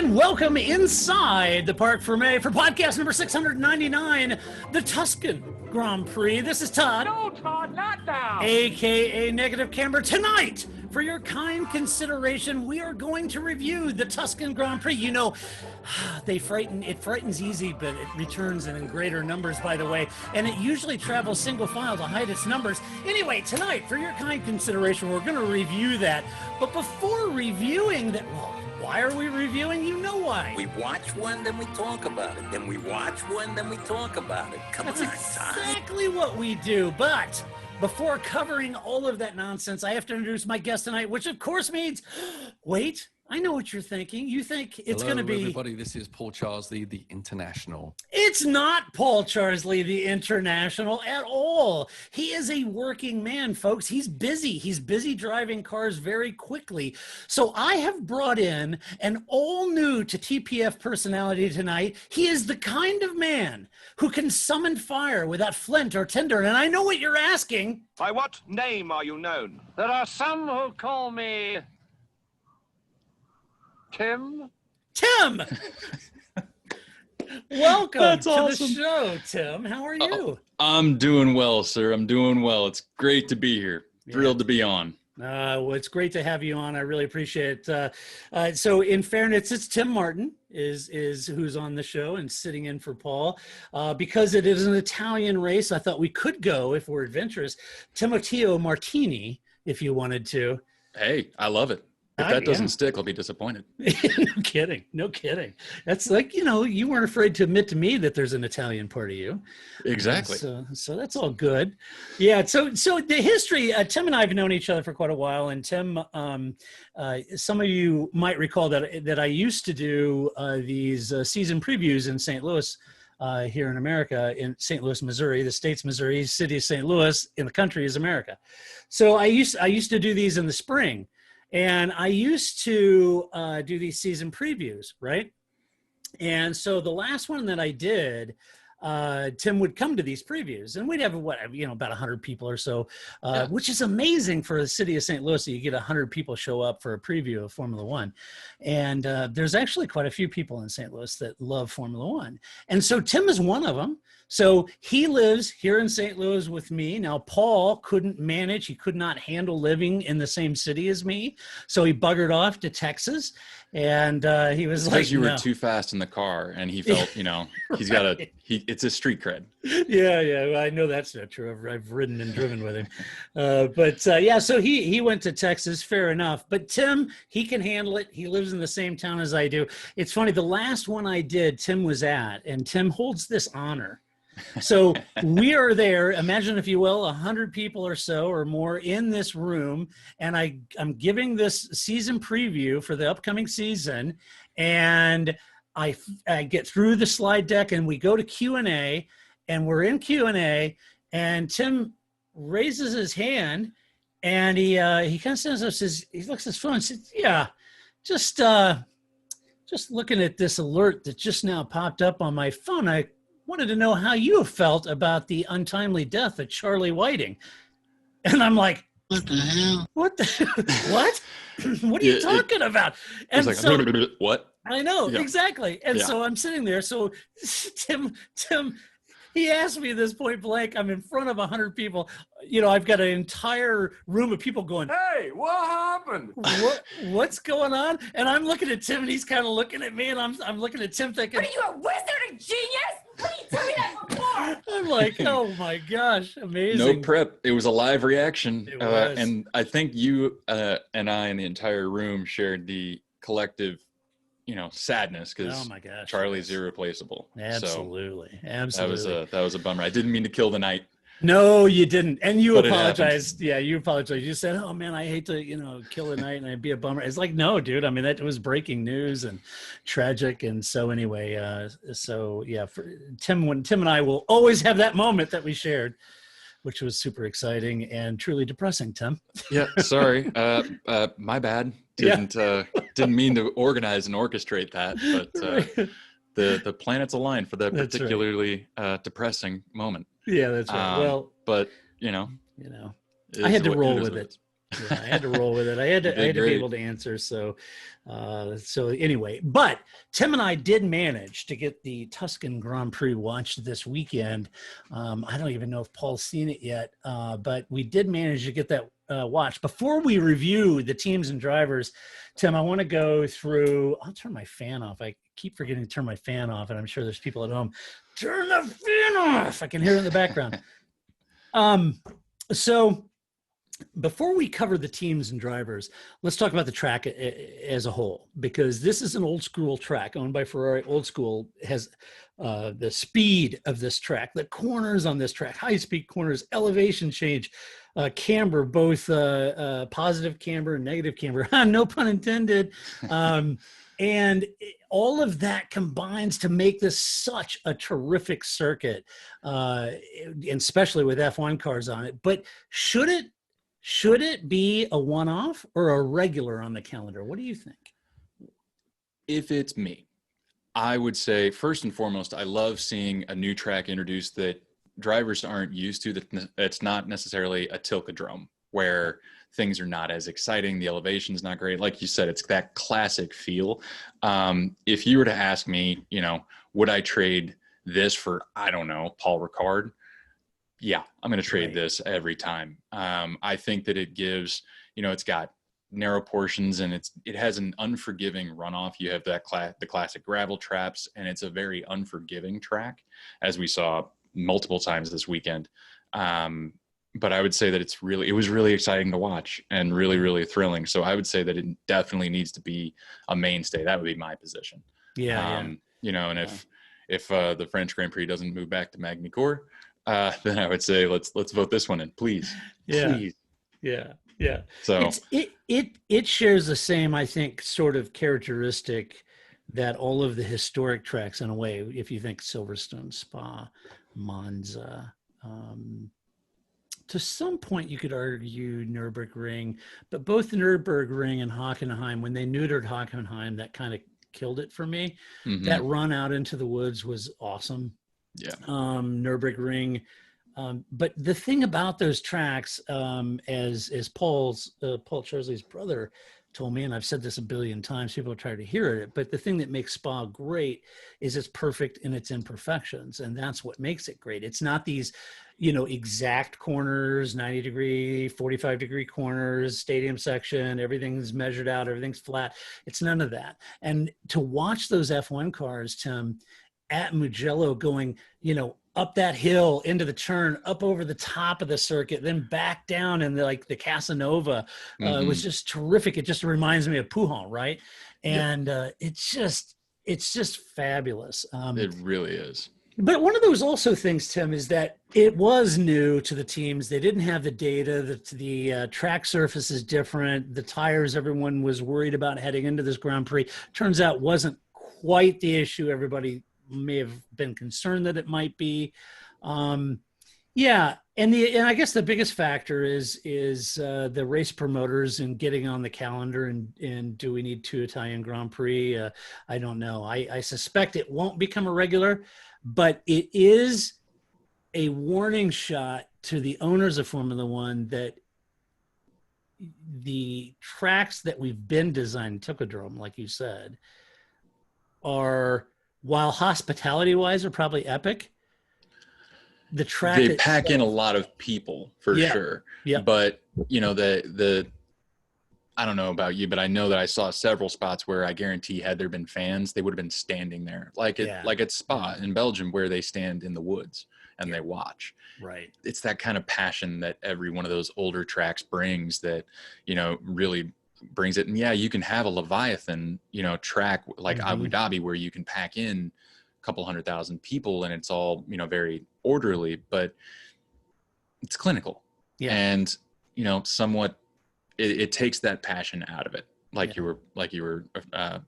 and welcome inside the Parc Fermé for podcast number 699, the Tuscan Grand Prix. This is Todd. No, Todd, not now. AKA Negative Camber. Tonight, for your kind consideration, we are going to review the Tuscan Grand Prix. You know, it frightens easy, but it returns in greater numbers, by the way, and it usually travels single file to hide its numbers. Anyway, tonight, for your kind consideration, we're going to review that. But before reviewing that, well, why are we reviewing? You know why. We watch one, then we talk about it. Then we watch one, then we talk about it. That's exactly what we do. But before covering all of that nonsense, I have to introduce my guest tonight, which of course means, wait, I know what you're thinking. You think it's going to be... everybody. This is Paul Charsley, the International. It's not Paul Charsley, the International, at all. He is a working man, folks. He's busy. He's busy driving cars very quickly. So I have brought in an all-new to TPF personality tonight. He is the kind of man who can summon fire without flint or tinder. And I know what you're asking. By what name are you known? There are some who call me... Tim? Welcome That's to awesome. the show, Tim. How are you? I'm doing well, sir. I'm doing well. It's great to be here. Thrilled to be on. Well, it's great to have you on. I really appreciate it. So in fairness, it's Tim Martin is who's on the show and sitting in for Paul. Because it is an Italian race, I thought we could go, if we're adventurous, Timoteo Martini, if you wanted to. Hey, I love it. If that doesn't stick, I'll be disappointed. No kidding. That's like, you weren't afraid to admit to me that there's an Italian part of you. Exactly. So that's all good. Yeah. So the history, Tim and I have known each other for quite a while. And Tim, some of you might recall that I used to do these season previews in St. Louis, here in America, in St. Louis, Missouri. The state's Missouri, city of St. Louis, in the country is America. So I used to do these in the spring. And I used to do these season previews, right? And so the last one that I did, Tim would come to these previews, and we'd have about 100 people or so, which is amazing for the city of St. Louis. You get 100 people show up for a preview of Formula One, and there's actually quite a few people in St. Louis that love Formula One, and so Tim is one of them. So he lives here in St. Louis with me. Now, Paul couldn't manage. He could not handle living in the same city as me. So he buggered off to Texas. And he was like, because you were too fast in the car, and he felt, he's got it's a street cred. Yeah. I know that's not true. I've ridden and driven with him. So he went to Texas. Fair enough. But Tim, he can handle it. He lives in the same town as I do. It's funny. The last one I did, Tim was at, and Tim holds this honor. So we are there, imagine if you will, 100 people or so or more in this room, and I'm giving this season preview for the upcoming season, and I get through the slide deck, and we go to Q&A, and we're in Q&A, and Tim raises his hand, and he kind of says, he looks at his phone and says, yeah, just looking at this alert that just now popped up on my phone, I wanted to know how you felt about the untimely death of Charlie Whiting. And I'm like, what the hell? What? What are you talking about? And like, so, what? I know, exactly. And so I'm sitting there. So Tim, he asked me this point blank. I'm in front of 100 people. I've got an entire room of people going, Hey, what happened? What's going on? And I'm looking at Tim, and he's kind of looking at me, and I'm looking at Tim thinking, What are you, a wizard, a genius? What did you tell me that before? I'm like, oh my gosh, amazing. No prep. It was a live reaction. It was. And I think you and I and the entire room shared the collective, sadness, because oh my gosh, Charlie's irreplaceable. Absolutely. So that was a bummer. I didn't mean to kill the night. No, you didn't. And you But it apologized. Yeah, you apologized. You said, oh man, I hate to, kill a night and it'd be a bummer. It's like, no, dude. I mean, that was breaking news and tragic. And so anyway, for Tim and I will always have that moment that we shared, which was super exciting and truly depressing, Tim. Yeah, sorry. My bad. Didn't mean to organize and orchestrate that, but the planets aligned for that particularly depressing moment. Yeah, that's right. But I I had to roll with it. Yeah, I had to roll with it. I had to be great. able to answer. So anyway, but Tim and I did manage to get the Tuscan Grand Prix watched this weekend. I don't even know if Paul's seen it yet, but we did manage to get that watched. Before we review the teams and drivers, Tim, I want to go through. I'll turn my fan off. I keep forgetting to turn my fan off, and I'm sure there's people at home. Turn the fan off. I can hear it in the background. So before we cover the teams and drivers, let's talk about the track as a whole, because this is an old school track owned by Ferrari. Old school has the speed of this track, the corners on this track, high speed corners, elevation change, camber, both positive camber and negative camber, no pun intended. And all of that combines to make this such a terrific circuit, and especially with F1 cars on it. But should it be a one-off or a regular on the calendar? What do you think? If it's me, I would say first and foremost, I love seeing a new track introduced that drivers aren't used to. That it's not necessarily a Tilkedrome where things are not as exciting. The elevation's not great. Like you said, it's that classic feel. If you were to ask me, would I trade this for, I don't know, Paul Ricard? Yeah, I'm going to trade this every time. I think that it gives, it's got narrow portions and it has an unforgiving runoff. You have the classic gravel traps, and it's a very unforgiving track, as we saw multiple times this weekend. But I would say that it was really exciting to watch and really, really thrilling. So I would say that it definitely needs to be a mainstay. That would be my position. Yeah. And if the French Grand Prix doesn't move back to Magny-Cours, then I would say let's vote this one in, please. Yeah. Please. Yeah. So it shares the same, I think, sort of characteristic that all of the historic tracks, in a way, if you think Silverstone, Spa, Monza, to some point you could argue Nürburgring, but both Nürburgring and Hockenheim, when they neutered Hockenheim, that kind of killed it for me. Mhm. That run out into the woods was awesome. Yeah. Nürburgring. But the thing about those tracks, as Paul Chesley's brother told me, and I've said this a billion times, people are tired to hear it, but the thing that makes Spa great is it's perfect in its imperfections. And that's what makes it great. It's not these, exact corners, 90 degree, 45 degree corners, stadium section, everything's measured out, everything's flat. It's none of that. And to watch those F1 cars, Tim, at Mugello going, up that hill into the turn, up over the top of the circuit, then back down in the Casanova, was just terrific. It just reminds me of Pujon, right? And it's just fabulous. It really is. But one of those also things, Tim, is that it was new to the teams. They didn't have the data. The track surface is different. The tires, everyone was worried about heading into this Grand Prix. Turns out wasn't quite the issue everybody may have been concerned that it might be. And I guess the biggest factor is the race promoters and getting on the calendar and do we need 2 Italian Grand Prix? I don't know. I suspect it won't become a regular, but it is a warning shot to the owners of Formula One that the tracks that we've been designed, Tilkedrome, like you said, are, while hospitality-wise are probably epic, the track they pack in a lot of people for sure. Yeah. But the I don't know about you, but I know that I saw several spots where I guarantee had there been fans, they would have been standing there, like at Spa in Belgium, where they stand in the woods and they watch. Right. It's that kind of passion that every one of those older tracks brings that really brings it. And you can have a Leviathan track like Abu Dhabi where you can pack in a couple 100,000 people and it's all very orderly, but it's clinical. And somewhat it takes that passion out of it, like you were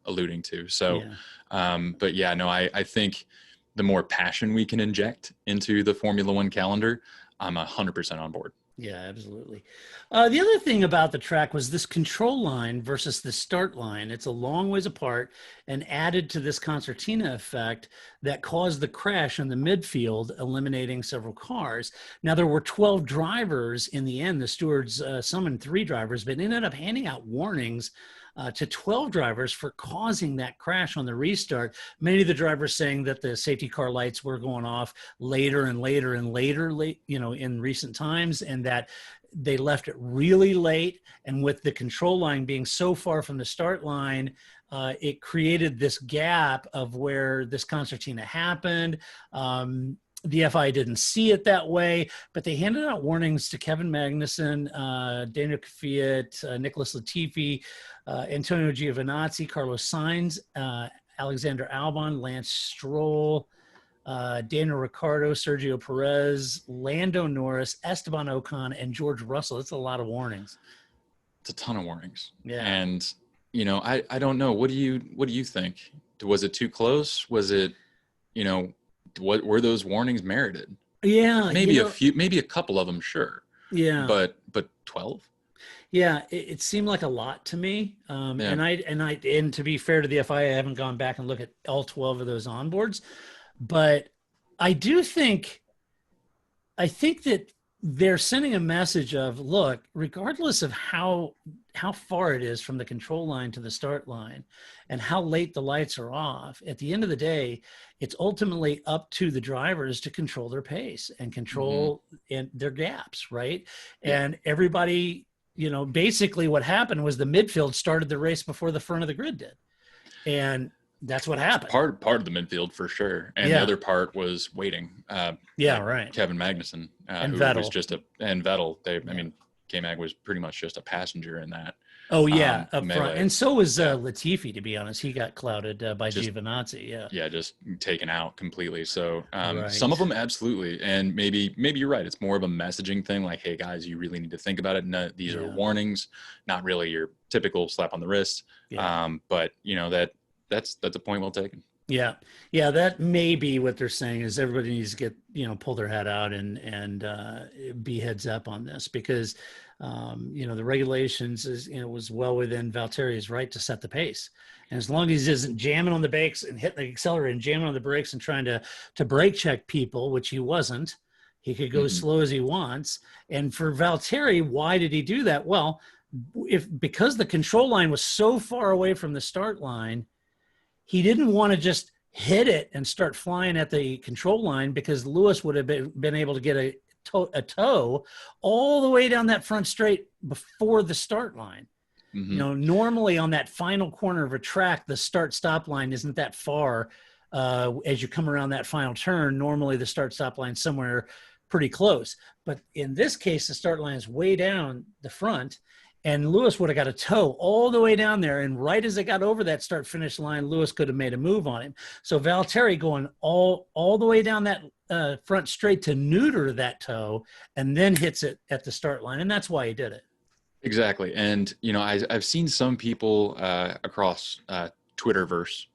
alluding to. So I think the more passion we can inject into the Formula One calendar, I'm 100% on board. Yeah, absolutely. The other thing about the track was this control line versus the start line. It's a long ways apart and added to this concertina effect that caused the crash in the midfield, eliminating several cars. Now, there were 12 drivers in the end. The stewards summoned 3 drivers, but ended up handing out warnings to 12 drivers for causing that crash on the restart. Many of the drivers saying that the safety car lights were going off later and later and later, in recent times, and that they left it really late. And with the control line being so far from the start line, it created this gap of where this concertina happened. The FIA didn't see it that way, but they handed out warnings to Kevin Magnussen, Daniel Kvyat, Nicholas Latifi, Antonio Giovinazzi, Carlos Sainz, Alexander Albon, Lance Stroll, Daniel Ricciardo, Sergio Perez, Lando Norris, Esteban Ocon, and George Russell. That's a lot of warnings. It's a ton of warnings. Yeah. And, I don't know. What do you think? Was it too close? Was it, what were those warnings merited? Yeah. Maybe a few, maybe a couple of them. Sure. Yeah. But 12? Yeah, it seemed like a lot to me. And to be fair to the FIA, I haven't gone back and looked at all 12 of those onboards, but I think that they're sending a message of, look, regardless of how far it is from the control line to the start line and how late the lights are off, at the end of the day, it's ultimately up to the drivers to control their pace and control their gaps, right? Yeah. And everybody, basically what happened was the midfield started the race before the front of the grid did. And that's what happened. Part of the midfield for sure. And the other part was waiting. Right. Kevin Magnussen, and who Vettel. was and Vettel. K-Mag was pretty much just a passenger in that. Oh yeah, up melee. front. And so was Latifi, to be honest. He got clouded by Giovinazzi. Yeah. Yeah, just taken out completely. So Right. some of them absolutely, and maybe you're right. It's more of a messaging thing, like, hey guys, you really need to think about it. No, these are warnings, not really your typical slap on the wrist. Yeah. But that's a point well taken. Yeah. Yeah. That may be what they're saying is everybody needs to get, pull their head out and be heads up on this because, the regulations was well within Valtteri's right to set the pace. And as long as he isn't jamming on the brakes and hitting the accelerator and jamming on the brakes and trying to brake check people, which he wasn't, he could go as slow as he wants. And for Valtteri, why did he do that? Well, because the control line was so far away from the start line, he didn't want to just hit it and start flying at the control line because Lewis would have been able to get a tow all the way down that front straight before the start line. Normally on that final corner of a track, the start-stop line isn't that far. As you come around that final turn, normally the start-stop line somewhere pretty close. But in this case, the start line is way down the front. And Lewis would have got a tow all the way down there. And right as it got over that start-finish line, Lewis could have made a move on him. So Valtteri going all the way down that front straight to neuter that tow and then hits it at the start line. And that's why he did it. Exactly. And, I've seen some people across Twitterverse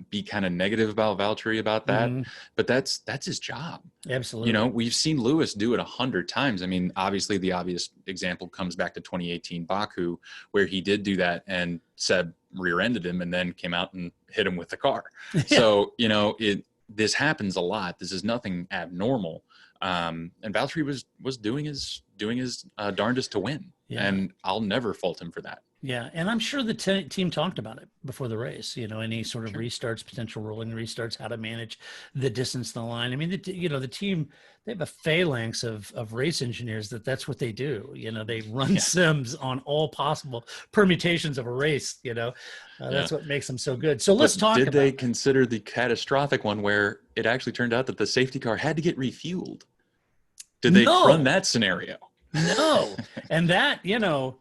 be kind of negative about Valtteri about that, but that's his job. Absolutely. We've seen Lewis do it 100 times. I mean, obviously the obvious example comes back to 2018 Baku, where he did do that and Seb rear-ended him and then came out and hit him with the car. So, this happens a lot. This is nothing abnormal. And Valtteri was doing his darndest to win. Yeah. And I'll never fault him for that. Yeah, and I'm sure the team talked about it before the race, any sort of restarts, potential rolling restarts, how to manage the distance to the line. I mean, the team, they have a phalanx of race engineers that's what they do. They run sims on all possible permutations of a race, that's what makes them so good. So let's talk about they consider the catastrophic one where it actually turned out that the safety car had to get refueled? Did they run that scenario? No. And that,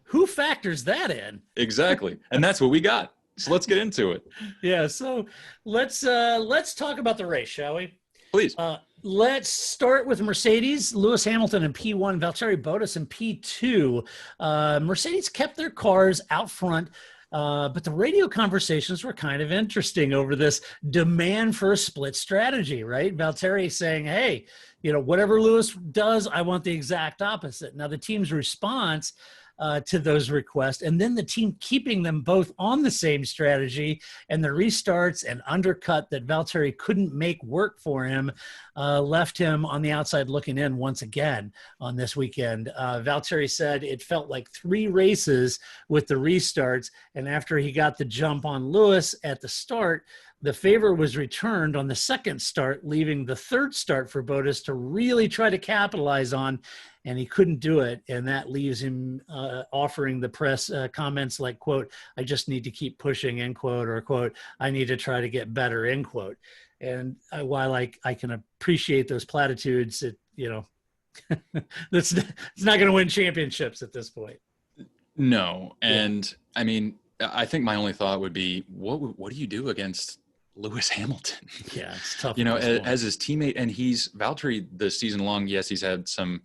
who factors that in? Exactly. And that's what we got. So let's get into it. Yeah. So let's talk about the race, shall we? Please. Let's start with Mercedes, Lewis Hamilton in P1, Valtteri Bottas in P2. Mercedes kept their cars out front. But the radio conversations were kind of interesting over this demand for a split strategy, right? Valtteri saying, hey, whatever Lewis does, I want the exact opposite. Now, the team's response to those requests, and then the team keeping them both on the same strategy, and the restarts and undercut that Valtteri couldn't make work for him left him on the outside looking in once again on this weekend. Valtteri said it felt like 3 races with the restarts, and after he got the jump on Lewis at the start, the favor was returned on the second start, leaving the third start for Bottas to really try to capitalize on, and he couldn't do it. And that leaves him offering the press comments like, quote, I just need to keep pushing, end quote, or quote, I need to try to get better, end quote. And while I can appreciate those platitudes, it's not going to win championships at this point. No. And I mean, I think my only thought would be, what do you do against Lewis Hamilton? Yeah, it's tough. As his teammate, and Valtteri this season long, yes, he's had some,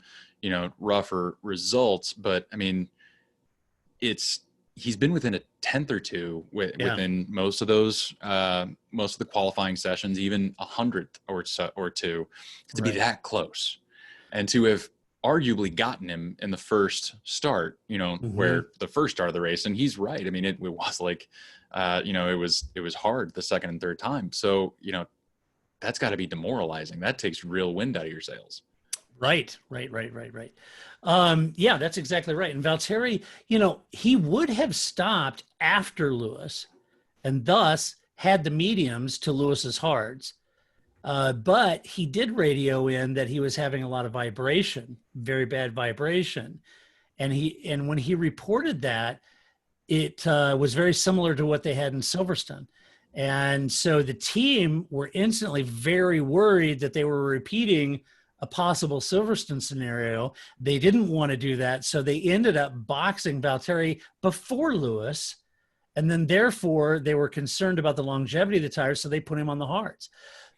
rougher results, but I mean, he's been within a tenth or two within most of those, most of the qualifying sessions, even 100th or two, to be that close, and to have arguably gotten him in the first start, where the first start of the race, and he's right. I mean, it was like, it was hard the second and third time. So, that's got to be demoralizing. That takes real wind out of your sails. Right. Yeah, that's exactly right. And Valtteri, he would have stopped after Lewis and thus had the mediums to Lewis's hards. But he did radio in that he was having a lot of vibration, very bad vibration. And when he reported that, it was very similar to what they had in Silverstone. And so the team were instantly very worried that they were repeating a possible Silverstone scenario. They didn't want to do that. So they ended up boxing Valtteri before Lewis. And then therefore they were concerned about the longevity of the tires. So they put him on the hards.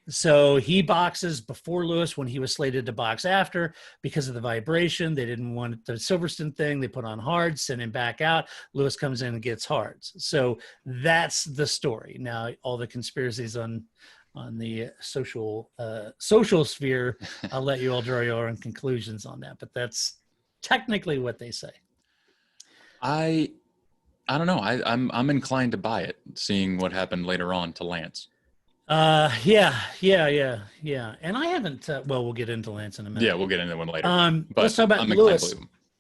So he boxes before Lewis when he was slated to box after because of the vibration. They didn't want the Silverstone thing. They put on hards, send him back out. Lewis comes in and gets hards. So that's the story. Now, all the conspiracies on the social sphere, I'll let you all draw your own conclusions on that. But that's technically what they say. I don't know. I'm inclined to buy it, seeing what happened later on to Lance. Yeah. And I haven't, we'll get into Lance in a minute. Yeah, we'll get into one later. But let's talk about Lewis.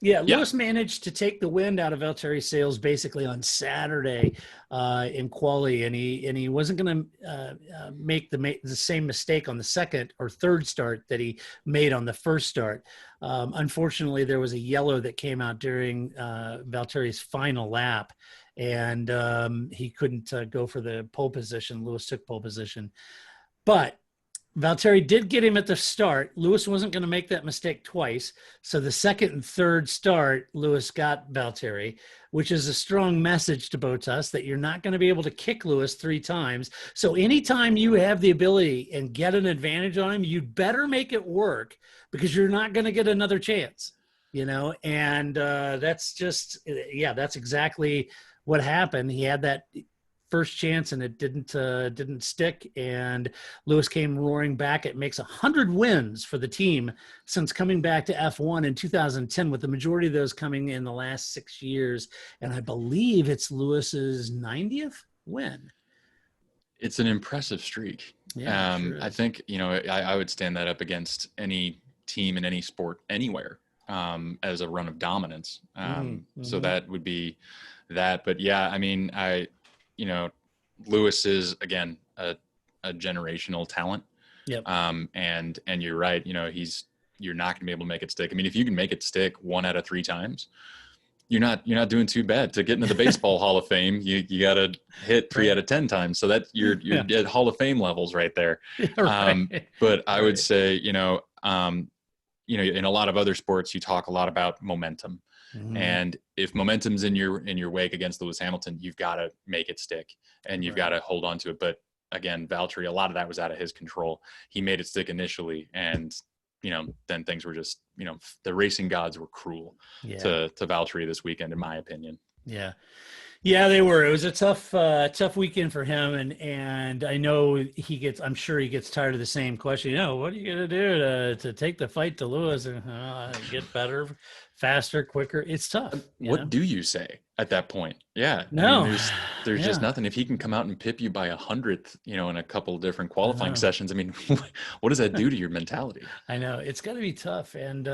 Lewis managed to take the wind out of Valtteri's sails basically on Saturday in quali, and he wasn't going to make the same mistake on the second or third start that he made on the first start. Unfortunately, there was a yellow that came out during Valtteri's final lap, and he couldn't go for the pole position. Lewis took pole position. But Valtteri did get him at the start. Lewis wasn't going to make that mistake twice. So the second and third start, Lewis got Valtteri, which is a strong message to Bottas that you're not going to be able to kick Lewis 3 times. So anytime you have the ability and get an advantage on him, you'd better make it work because you're not going to get another chance, and that's just, that's exactly what happened. He had that first chance and it didn't stick, and Lewis came roaring back. It makes 100 wins for the team since coming back to F1 in 2010, with the majority of those coming in the last 6 years, and I believe it's Lewis's 90th win. It's an impressive streak. Yeah, sure I think I would stand that up against any team in any sport anywhere as a run of dominance. So that would be that. But yeah, I mean, Lewis is, again, a generational talent. Yep. And you're right. You're not going to be able to make it stick. I mean, if you can make it stick 1 out of 3 times, you're not doing too bad. To get into the baseball Hall of Fame, you got to hit 3 out of 10 times. So that you're at Hall of Fame levels right there. Right. But I would say, in a lot of other sports, you talk a lot about momentum. Mm-hmm. And if momentum's in your wake against Lewis Hamilton, you've got to make it stick and you've got to hold on to it. But again, Valtteri, a lot of that was out of his control. He made it stick initially, and then things were just, the racing gods were cruel to Valtteri this weekend, in my opinion. Yeah, they were. It was a tough weekend for him, and I know I'm sure he gets tired of the same question. What are you gonna do to take the fight to Lewis and get better, faster, quicker? It's tough. What do you say at that point? Yeah, I mean, No, there's just yeah, nothing. If he can come out and pip you by 100th, in a couple different I qualifying know. sessions, I mean, what does that do to your mentality? I know it's got to be tough, and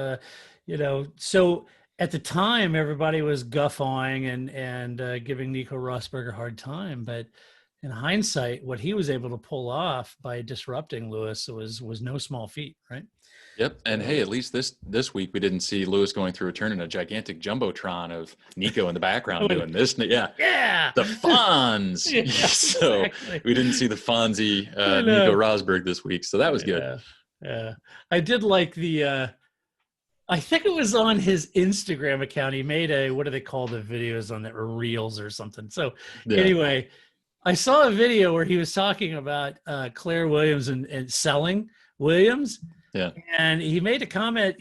so at the time everybody was guffawing and giving Nico Rosberg a hard time, but in hindsight, what he was able to pull off by disrupting Lewis was no small feat, right? Yep. And hey, So, at least this week we didn't see Lewis going through a turn in a gigantic jumbotron of Nico in the background doing this. Yeah. yeah, The Fonz. yeah, So exactly. we didn't see the Fonzie I Nico know. Rosberg this week. So that was good. Yeah, yeah. I did like the. I think it was on his Instagram account. He made what do they call the videos on that, or reels or something. So Yeah. anyway, I saw a video where he was talking about Claire Williams and selling Williams. Yeah. And he made a comment,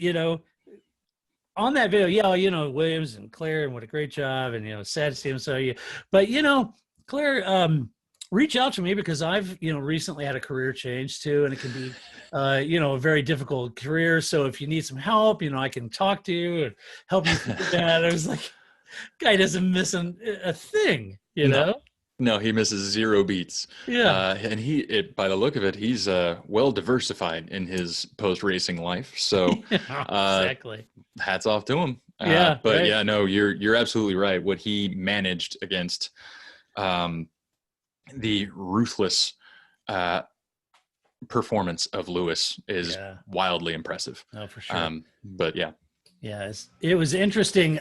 on that video. Yeah, Williams and Claire, and what a great job. And, sad to see him. So, but, Claire, reach out to me because I've, recently had a career change too. And it can be, a very difficult career. So if you need some help, I can talk to you and help you through that. I was like, guy doesn't miss a thing, No. No, he misses 0 beats. Yeah. And by the look of it, he's well diversified in his post-racing life. So Exactly. hats off to him. Yeah. But right. yeah, no, you're absolutely right. What he managed against the ruthless performance of Lewis is wildly impressive. Oh, for sure. But yeah. Yeah, it was interesting.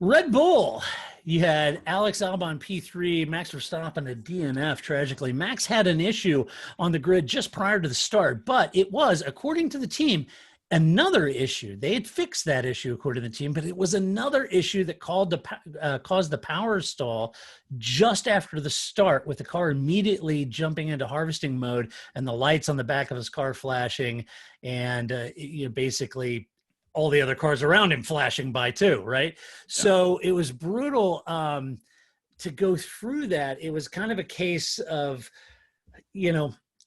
Red Bull, you had Alex Albon P3, Max Verstappen a DNF. Tragically, Max had an issue on the grid just prior to the start, but it was, according to the team, another issue. They had fixed that issue according to the team, but it was another issue that caused the power stall just after the start, with the car immediately jumping into harvesting mode and the lights on the back of his car flashing, and basically all the other cars around him flashing by too, right? Yeah. So it was brutal to go through that. It was kind of a case of,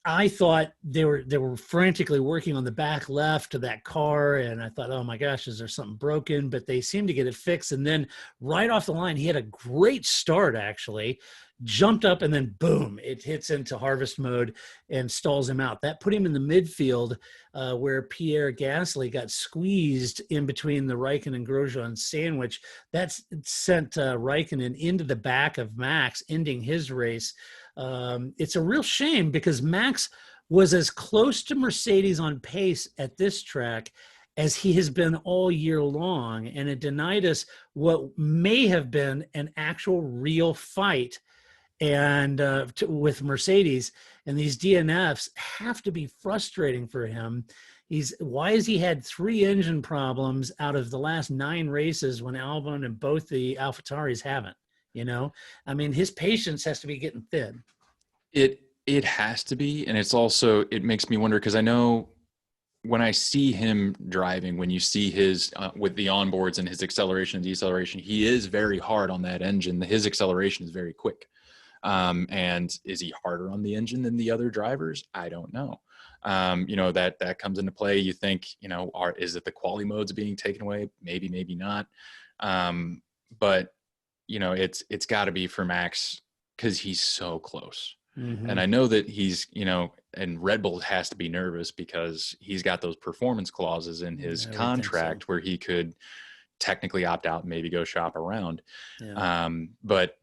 I thought they were frantically working on the back left of that car, and I thought, oh my gosh, is there something broken? But they seemed to get it fixed. And then right off the line, he had a great start, actually, jumped up, and then boom, it hits into harvest mode and stalls him out. That put him in the midfield where Pierre Gasly got squeezed in between the Raikkonen Grosjean sandwich. That sent Raikkonen into the back of Max, ending his race. It's a real shame because Max was as close to Mercedes on pace at this track as he has been all year long, and it denied us what may have been an actual real fight and with Mercedes. And these DNFs have to be frustrating for him. Why has he had 3 engine problems out of the last 9 races when Albon and both the AlphaTauris haven't? I mean, his patience has to be getting thin. It has to be. And it makes me wonder, because I know when I see him driving, when you see his with the onboards and his acceleration and deceleration, he is very hard on that engine. His acceleration is very quick. And is he harder on the engine than the other drivers? I don't know. That comes into play. You think, is it the quality modes being taken away? Maybe, maybe not. But it's got to be for Max, because he's so close. Mm-hmm. And I know that he's, and Red Bull has to be nervous because he's got those performance clauses in his contract where he could technically opt out and maybe go shop around. Yeah. But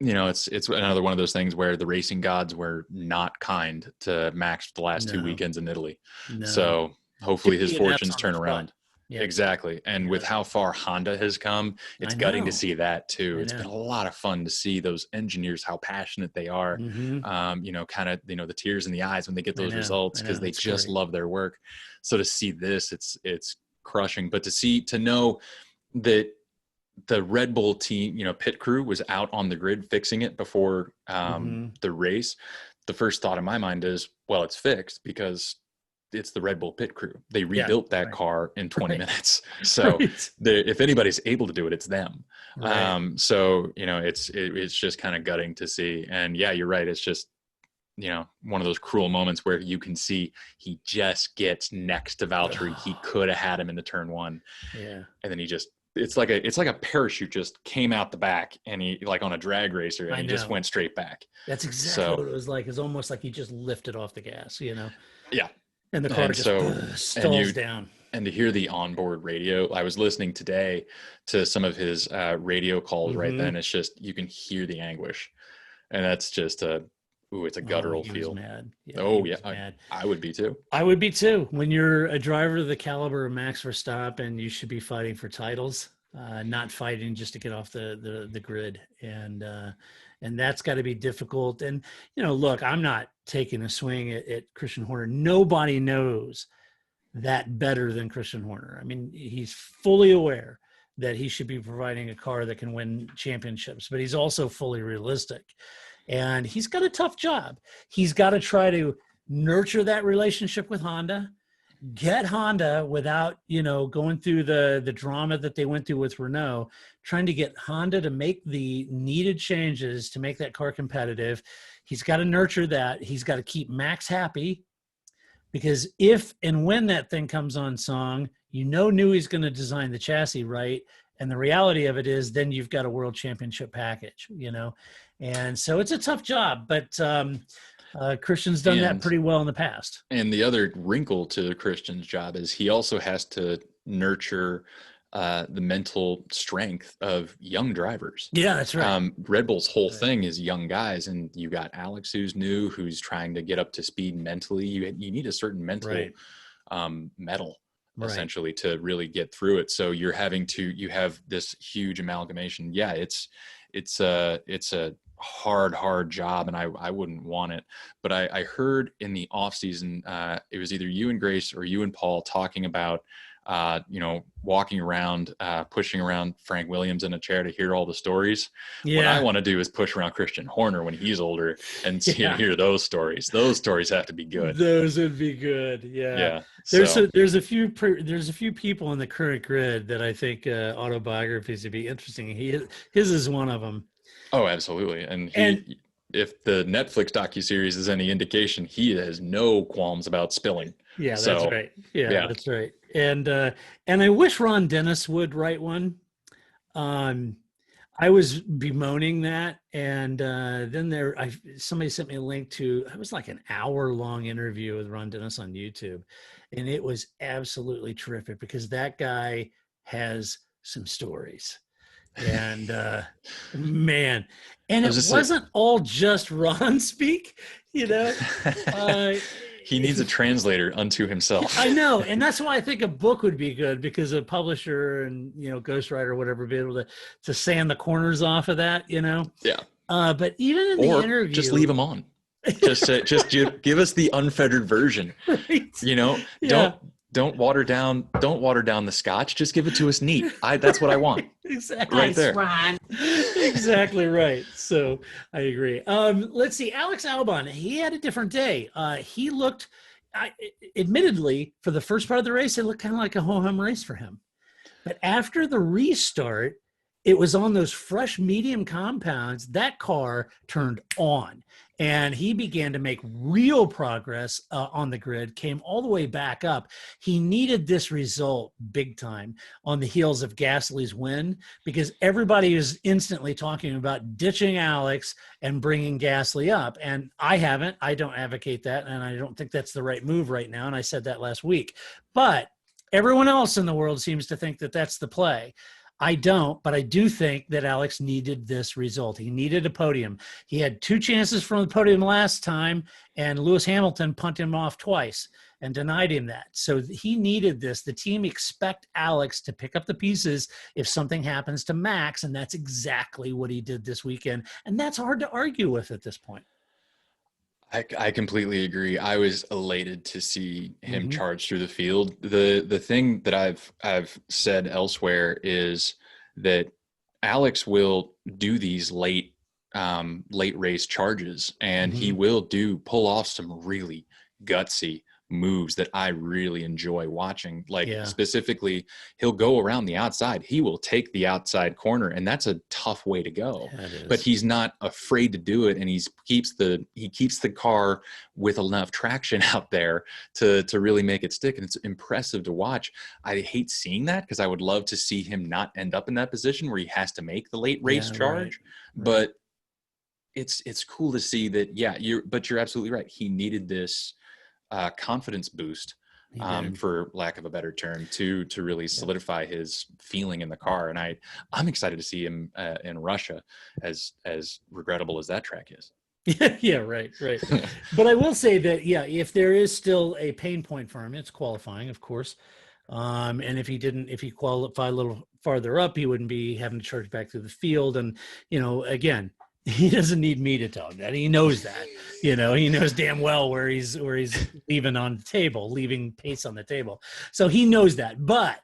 it's another one of those things where the racing gods were not kind to Max the last 2 weekends in Italy. No. So hopefully his fortunes turn around. Yeah. Exactly. And with how far Honda has come, it's gutting to see that too. It's been a lot of fun to see those engineers, how passionate they are. Mm-hmm. Kind of, the tears in the eyes when they get those results, because they just love their work. So to see this, it's crushing. But to know that the Red Bull team, pit crew was out on the grid fixing it before the race, the first thought in my mind is, well, it's fixed because it's the Red Bull pit crew. They rebuilt that car in 20 minutes. So if anybody's able to do it, it's them. Right. So, it's just kind of gutting to see. And yeah, you're right. It's just, one of those cruel moments where you can see he just gets next to Valtteri. He could have had him in the turn one. Yeah. And then it's like a parachute just came out the back, and he, like on a drag racer, and he just went straight back. That's exactly what it was like. It's almost like he just lifted off the gas, Yeah. And the car stalls down. And to hear the onboard radio, I was listening today to some of his radio calls right then. It's just, you can hear the anguish, and that's just it's a guttural feel. Mad. Yeah, I would be too. I would be too. When you're a driver of the caliber of Max Verstappen, you should be fighting for titles, not fighting just to get off the grid. And that's got to be difficult. And, look, I'm not taking a swing at Christian Horner. Nobody knows that better than Christian Horner. I mean, he's fully aware that he should be providing a car that can win championships, but he's also fully realistic. And he's got a tough job. He's got to try to nurture that relationship with Honda, get Honda without, going through the drama that they went through with Renault, trying to get Honda to make the needed changes to make that car competitive. He's got to nurture that. He's got to keep Max happy, because if and when that thing comes on song, Newey's going to design the chassis right. And the reality of it is then you've got a world championship package, And so it's a tough job, but Christian's done that pretty well in the past. And the other wrinkle to Christian's job is he also has to nurture the mental strength of young drivers. Yeah, that's right. Red Bull's whole thing is young guys, and you got Alex, who's new, who's trying to get up to speed mentally. You need a certain mental mettle. Essentially, to really get through it. So you have this huge amalgamation. Yeah, it's a hard job, and I wouldn't want it. But I heard in the off season, it was either you and Grace or you and Paul talking about, walking around, pushing around Frank Williams in a chair to hear all the stories. Yeah. What I want to do is push around Christian Horner when he's older and hear those stories. Those stories have to be good. Those would be good. Yeah. Yeah. There's a few people in the current grid that I think autobiographies would be interesting. His is one of them. Oh, absolutely. And if the Netflix docuseries is any indication, he has no qualms about spilling. Yeah, that's right. Yeah, that's right. And I wish Ron Dennis would write one. I was bemoaning that, and then somebody sent me a link to, it was like an hour-long interview with Ron Dennis on YouTube, and it was absolutely terrific because that guy has some stories. And man, and it wasn't all just Ron speak, he needs a translator unto himself. I know, and that's why I think a book would be good, because a publisher and ghostwriter or whatever be able to sand the corners off of that, Yeah. But even in the interview, just leave them on. Just give us the unfettered version. Right. Don't water down the scotch. Just give it to us neat. That's what I want. Exactly. Right there. Ron. Exactly right. So I agree. Let's see. Alex Albon, he had a different day. He looked, admittedly, for the first part of the race, it looked kind of like a ho-hum race for him. But after the restart, it was on those fresh medium compounds, that car turned on. And he began to make real progress on the grid, came all the way back up. He needed this result big time on the heels of Gasly's win, because everybody is instantly talking about ditching Alex and bringing Gasly up. And I don't advocate that. And I don't think that's the right move right now. And I said that last week. But everyone else in the world seems to think that that's the play. I don't, but I do think that Alex needed this result. He needed a podium. He had 2 chances from the podium last time, and Lewis Hamilton punted him off twice and denied him that. So he needed this. The team expect Alex to pick up the pieces if something happens to Max, and that's exactly what he did this weekend. And that's hard to argue with at this point. I completely agree. I was elated to see him charge through the field. The thing that I've said elsewhere is that Alex will do these late race charges, and he will pull off some really gutsy moves that I really enjoy watching. Like Yeah. specifically, he'll go around the outside. He will take the outside corner, and that's a tough way to go. Yeah, it is. But he's not afraid to do it, and he keeps the car with enough traction out there to really make it stick. And it's impressive to watch. I hate seeing that because I would love to see him not end up in that position where he has to make the late race charge. Right. But it's cool to see that. Yeah, you're absolutely right. He needed this confidence boost, for lack of a better term, to really solidify his feeling in the car. And I'm excited to see him in Russia, as regrettable as that track is. Yeah, right. But I will say that, if there is still a pain point for him, it's qualifying, of course. And if he qualified a little farther up, he wouldn't be having to charge back through the field. And, again, he doesn't need me to tell him that. He knows that. He knows damn well where he's leaving on the table, leaving pace on the table. So he knows that. But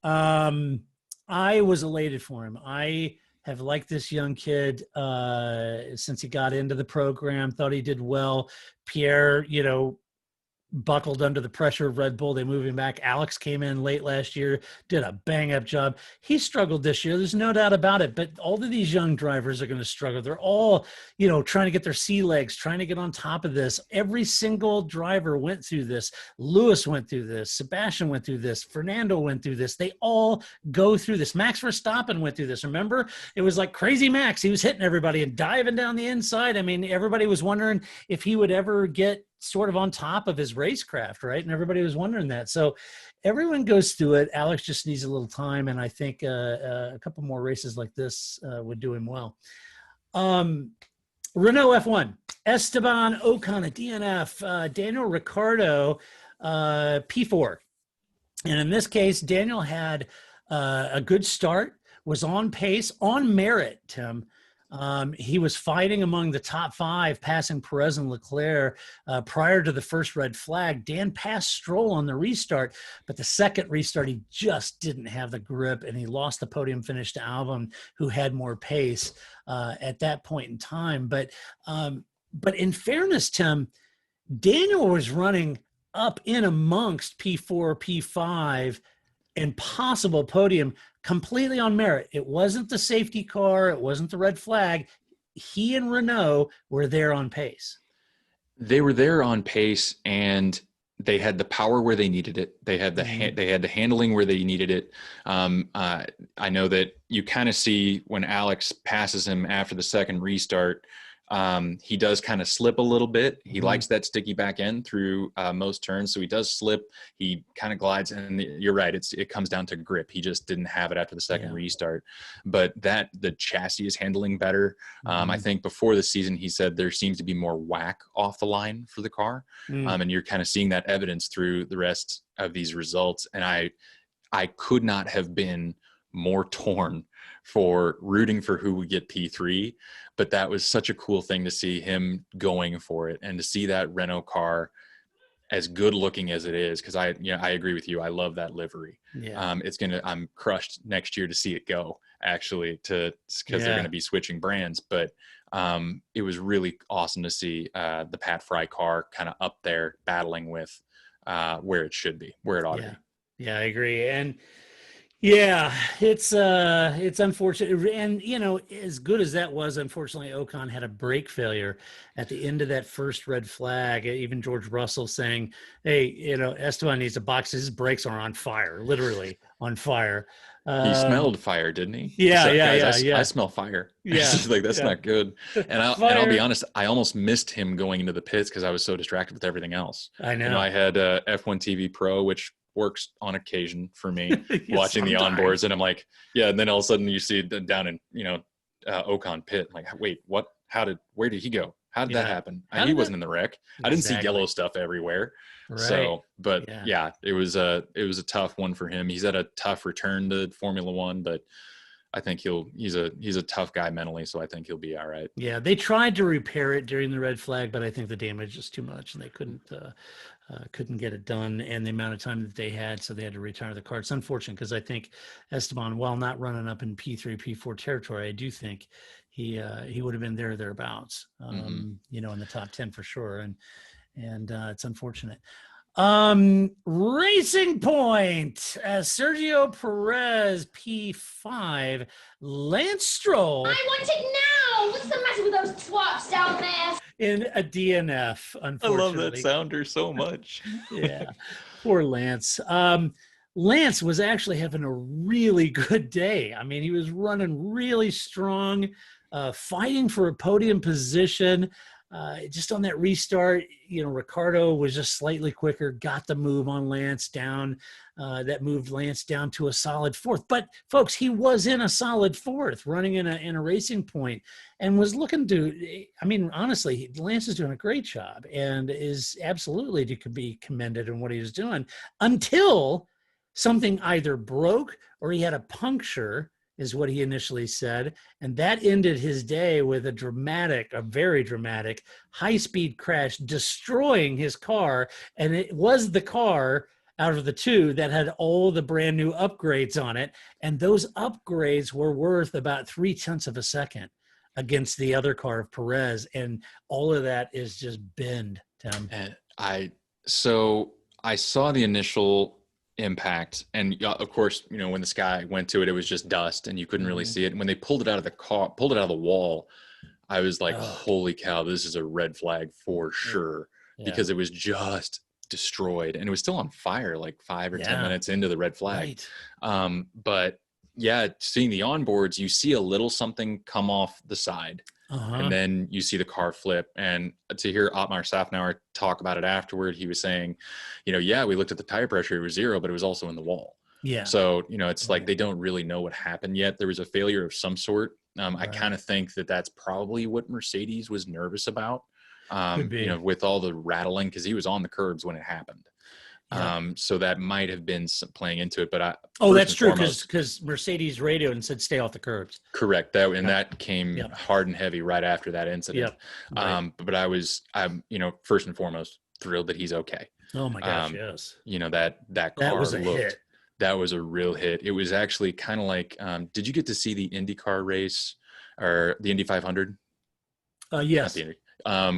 I was elated for him. I have liked this young kid since he got into the program, thought he did well. Pierre, buckled under the pressure of Red Bull. They moved him back. Alex came in late last year, did a bang-up job. He struggled this year. There's no doubt about it. But all of these young drivers are going to struggle. They're all, trying to get their sea legs, trying to get on top of this. Every single driver went through this. Lewis went through this. Sebastian went through this. Fernando went through this. They all go through this. Max Verstappen went through this. Remember? It was like crazy Max. He was hitting everybody and diving down the inside. I mean, everybody was wondering if he would ever get sort of on top of his racecraft, right? And everybody was wondering that. So everyone goes through it. Alex just needs a little time, and I think a couple more races like this would do him well. Renault F1, Esteban Ocon, a DNF, Daniel Ricciardo, P4. And in this case, Daniel had a good start, was on pace, on merit, Tim. He was fighting among the top five, passing Perez and Leclerc prior to the first red flag. Dan passed Stroll on the restart, but the second restart, he just didn't have the grip, and he lost the podium finish to Albon, who had more pace at that point in time. But in fairness, Tim, Daniel was running up in amongst P4, P5, and possible podium completely on merit. It wasn't the safety car. It wasn't the red flag. He and Renault were there on pace. They were there on pace, and they had the power where they needed it. They had the handling where they needed it. I know that you kind of see when Alex passes him after the second restart, he does kind of slip a little bit. He likes that sticky back end through most turns. So he does slip. He kind of glides, and you're right. It comes down to grip. He just didn't have it after the second restart, but the chassis is handling better. I think before the season, he said there seems to be more whack off the line for the car. And you're kind of seeing that evidence through the rest of these results. And I could not have been more torn for rooting for who would get P3, but that was such a cool thing to see him going for it, and to see that Renault car as good looking as it is. Cause I agree with you. I love that livery. Yeah. I'm crushed next year to see it go, actually, cause they're going to be switching brands, but it was really awesome to see the Pat Fry car kind of up there battling with where it should be, where it ought to be. Yeah, I agree. And yeah, it's unfortunate. And, as good as that was, unfortunately, Ocon had a brake failure at the end of that first red flag. Even George Russell saying, hey, Esteban needs to box. His brakes are on fire, literally on fire. He smelled fire, didn't he? Yeah, I smell fire. Yeah. That's not good. And I'll be honest, I almost missed him going into the pits because I was so distracted with everything else. I know. I had F1 TV Pro, which works on occasion for me, watching the onboards, and I'm like, and then all of a sudden you see down in Ocon pit. I'm like, wait, what? Where did he go? How did that happen? He wasn't in the wreck. Exactly. I didn't see yellow stuff everywhere. Right. So, but it was a tough one for him. He's had a tough return to Formula One, but I think he's a tough guy mentally, so I think he'll be all right. Yeah, they tried to repair it during the red flag, but I think the damage is too much, and they couldn't get it done in the amount of time that they had, so they had to retire the car. It's unfortunate because I think Esteban, while not running up in P3, P4 territory, I do think he would have been thereabouts, in the top 10 for sure, and it's unfortunate. Racing Point, Sergio Perez P5, Lance Stroll I want it now. What's the matter with those twats down there? in a DNF, I unfortunately. love that sounder so much. Yeah, poor Lance. Lance was actually having a really good day. I mean, he was running really strong, fighting for a podium position. Just on that restart, Ricardo was just slightly quicker, got the move on Lance down. That moved Lance down to a solid fourth. But folks, he was in a solid fourth, running in a Racing Point, and was looking to. I mean, honestly, Lance is doing a great job and is absolutely to be commended in what he was doing until something either broke or he had a puncture, is what he initially said. And that ended his day with a very dramatic high-speed crash, destroying his car. And it was the car out of the two that had all the brand new upgrades on it. And those upgrades were worth about 0.3 of a second against the other car of Perez. And all of that is just binned, Tim. And I saw the initial impact, and of course, when the Sky went to it, it was just dust and you couldn't really see it. And when they pulled it out of the wall, I was like, holy cow, this is a red flag for sure. Yeah. Because it was just destroyed and it was still on fire like 5 or 10 minutes into the red flag. Right. But yeah, seeing the onboards, you see a little something come off the side. And then you see the car flip. And to hear Otmar Safnauer talk about it afterward, he was saying, we looked at the tire pressure, it was 0, but it was also in the wall. Yeah. So, it's like they don't really know what happened yet. There was a failure of some sort. I kind of think that that's probably what Mercedes was nervous about, with all the rattling, because he was on the curbs when it happened. So that might have been playing into it, but that's true, because Mercedes radioed and said stay off the curbs. Correct. That came hard and heavy right after that incident. But I'm first and foremost thrilled that he's okay. Oh my gosh, yes. That car was a hit. That was a real hit. It was actually kind of like, did you get to see the IndyCar race or the Indy 500? Yes.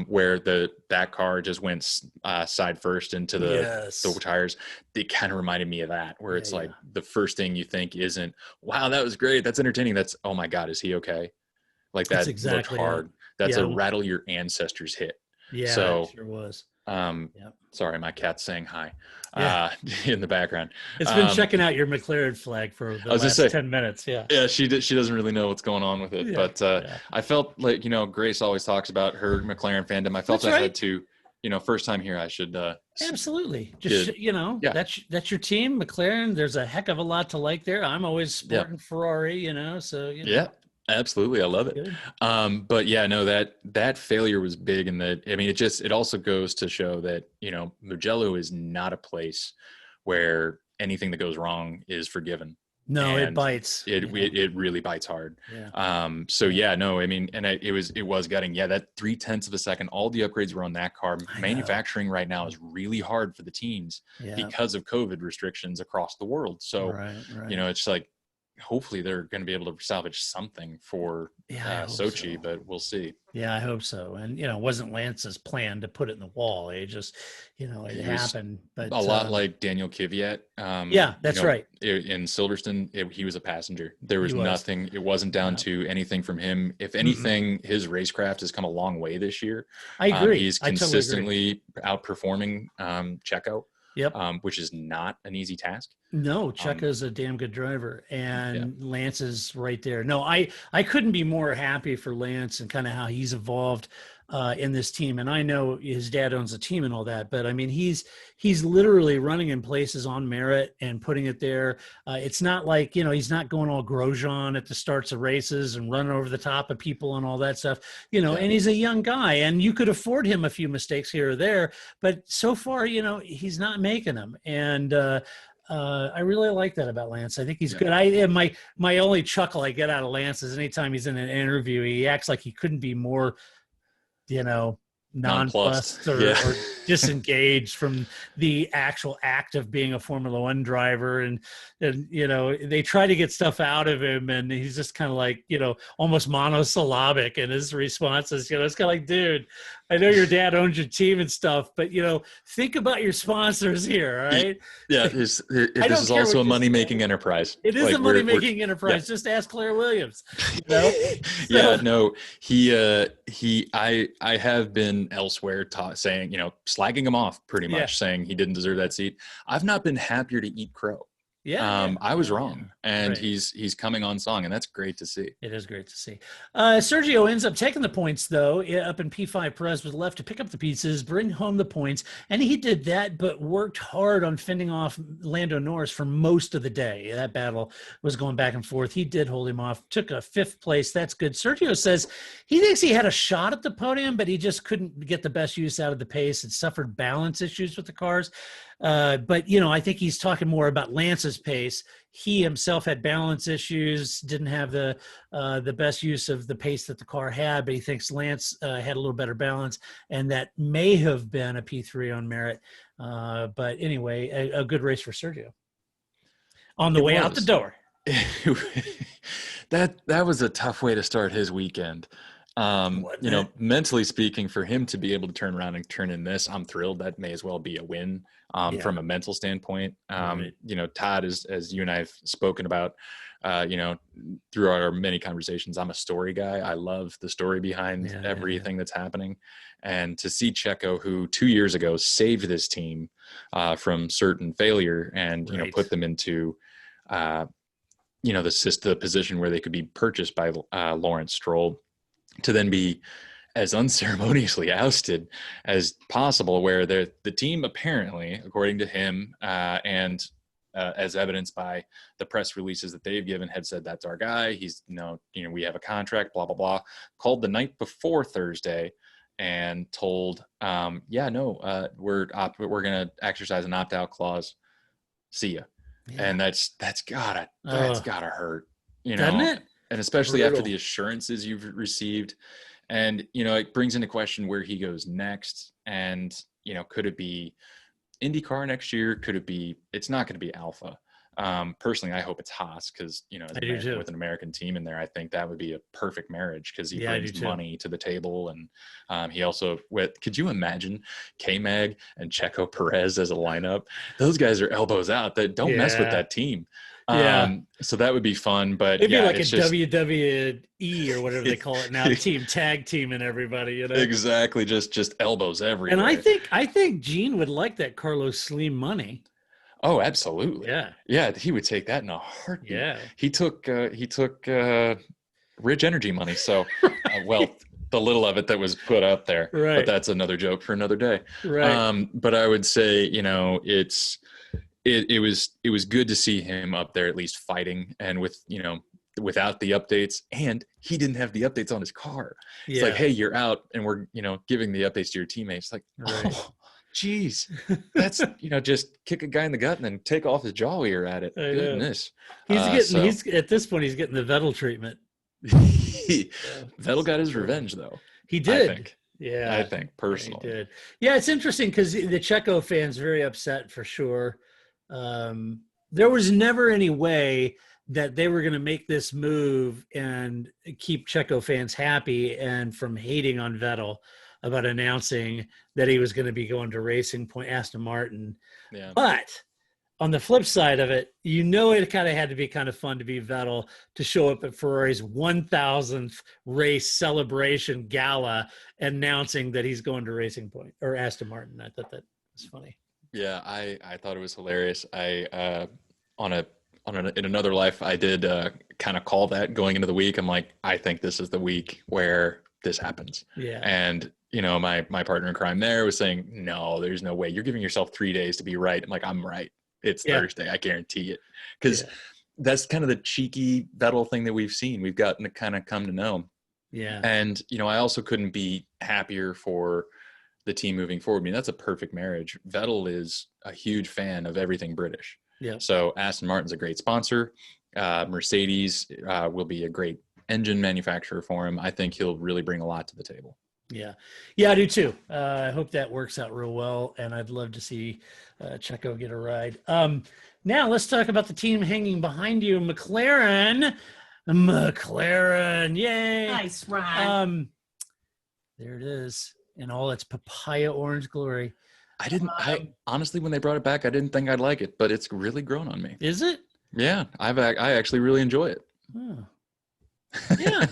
Where that car just went side first into the tires. It kind of reminded me of that, where it's like the first thing you think isn't, wow, that was great, that's entertaining. That's, oh my God, is he okay? Like that exactly looked hard. That's a rattle your ancestors hit. Yeah, so, it sure was. Sorry, my cat's saying hi in the background. It's been checking out your McLaren flag for the last 10 minutes. Yeah, she doesn't really know what's going on with it. But I felt like, Grace always talks about her McLaren fandom. I felt I had to, first time here, I should absolutely just that's your team, McLaren. There's a heck of a lot to like there. I'm always sporting Ferrari, so yeah. Absolutely. I love it. But yeah, no, that failure was big. And it also goes to show that, Mugello is not a place where anything that goes wrong is forgiven. No, it bites. It really bites hard. Yeah. It was gutting. Yeah. That 0.3 of a second, all the upgrades were on that car. Manufacturing right now is really hard for the teams because of COVID restrictions across the world. So, it's like, hopefully they're going to be able to salvage something for Sochi, but we'll see. Yeah, I hope so. And, it wasn't Lance's plan to put it in the wall. It just, it happened. But a lot like Daniel Kvyat. That's right. In Silverstone, he was a passenger. There was nothing. It wasn't down to anything from him. If anything, his racecraft has come a long way this year. I agree. He's consistently outperforming Checo. Which is not an easy task. No, Checo's a damn good driver, and Lance is right there. No, I couldn't be more happy for Lance and kind of how he's evolved in this team. And I know his dad owns a team and all that, but I mean, he's literally running in places on merit and putting it there. It's not like, he's not going all Grosjean at the starts of races and running over the top of people and all that stuff, and he's a young guy and you could afford him a few mistakes here or there, but so far, he's not making them. And, I really like that about Lance. I think he's good. My only chuckle I get out of Lance is anytime he's in an interview, he acts like he couldn't be more, nonplussed or disengaged from the actual act of being a Formula One driver. And they try to get stuff out of him and he's just kind of like, almost monosyllabic in his responses. It's kind of like, dude, I know your dad owns your team and stuff, but think about your sponsors here, all right? Yeah, this don't is care also a what you money-making enterprise. It is Like, a money-making enterprise. yeah. Just ask Claire Williams. So, Yeah, no, I have been elsewhere saying, slagging him off pretty much, Yeah. saying he didn't deserve that seat. I've not been happier to eat crow. yeah. I was wrong, and Right. he's coming on song, and that's great to see. It is great to see. Sergio ends up taking the points, though, up in P5. Perez was left to pick up the pieces, bring home the points, and he did that, but worked hard on fending off Lando Norris for most of the day. That battle was going back and forth. He did hold him off, took a 5th place. That's good. Sergio says he thinks he had a shot at the podium, but he just couldn't get the best use out of the pace and suffered balance issues with the cars. But I think he's talking more about Lance's pace. He himself had balance issues, didn't have the best use of the pace that the car had, but he thinks Lance had a little better balance, and that may have been a P3 on merit. But anyway, a good race for Sergio. On the way out the door. That was a tough way to start his weekend. Mentally speaking, for him to be able to turn around and turn in this, I'm thrilled. That may as well be a win from a mental standpoint. Right. Todd, as you and I have spoken about, throughout our many conversations, I'm a story guy. I love the story behind everything that's happening. And to see Checo, who 2 years ago saved this team from certain failure and, put them into, the position where they could be purchased by Lawrence Stroll, to then be as unceremoniously ousted as possible, where the team apparently, according to him, and as evidenced by the press releases that they've given, had said, that's our guy. He's, we have a contract, blah, blah, blah. Called the night before Thursday and told, we're going to exercise an opt-out clause. See ya. Yeah. And that's gotta hurt, Doesn't it? And especially Brutal. after the assurances you've received. And, it brings into question where he goes next. And, could it be IndyCar next year? Could it be, it's not going to be Alpha. Personally, I hope it's Haas because, with an American team in there, I think that would be a perfect marriage because he brings money to the table. And he also, could you imagine K-Mag and Checo Perez as a lineup? Those guys are elbows out. Don't mess with that team. So that would be fun, but it'd be like a WWE or whatever they call it now, tag team and everybody, Exactly. Just elbows everywhere. And I think Gene would like that Carlos Slim money. Oh, absolutely. Yeah. He would take that in a heartbeat. Yeah. He took Ridge Energy money. So, the little of it that was put up there, right. But that's another joke for another day. Right. But I would say, it was good to see him up there at least fighting, and without the updates, and he didn't have the updates on his car. It's like, hey, you're out, and we're giving the updates to your teammates. Like, oh, geez, that's just kick a guy in the gut and then take off his jaw while you're at it. Goodness, he's at this point he's getting the Vettel treatment. Vettel got his revenge though. He did. I think. Yeah, I think personally. He did. Yeah, it's interesting because the Checo fans very upset for sure. There was never any way that they were going to make this move and keep Checo fans happy and from hating on Vettel about announcing that he was going to be going to Racing Point, Aston Martin. Yeah. But on the flip side of it, it kind of had to be kind of fun to be Vettel to show up at Ferrari's 1000th race celebration gala announcing that he's going to Racing Point or Aston Martin. I thought that was funny. Yeah, I thought it was hilarious. I in another life, I did kind of call that going into the week. I'm like, I think this is the week where this happens. Yeah. And my partner in crime there was saying, no, there's no way. You're giving yourself 3 days to be right. I'm like, I'm right. It's Thursday. I guarantee it. Because that's kind of the cheeky Vettel thing that we've seen. We've gotten to kind of come to know. Yeah. And I also couldn't be happier for the team moving forward. I mean, that's a perfect marriage. Vettel is a huge fan of everything British. Yeah. So Aston Martin's a great sponsor. Mercedes will be a great engine manufacturer for him. I think he'll really bring a lot to the table. Yeah. Yeah, I do too. I hope that works out real well. And I'd love to see Checo get a ride. Now let's talk about the team hanging behind you. McLaren. Yay. Nice, Ron. There it is. in all its papaya orange glory. I honestly, when they brought it back, I didn't think I'd like it, but it's really grown on me. Is it? Yeah, I actually really enjoy it. Oh. Yeah.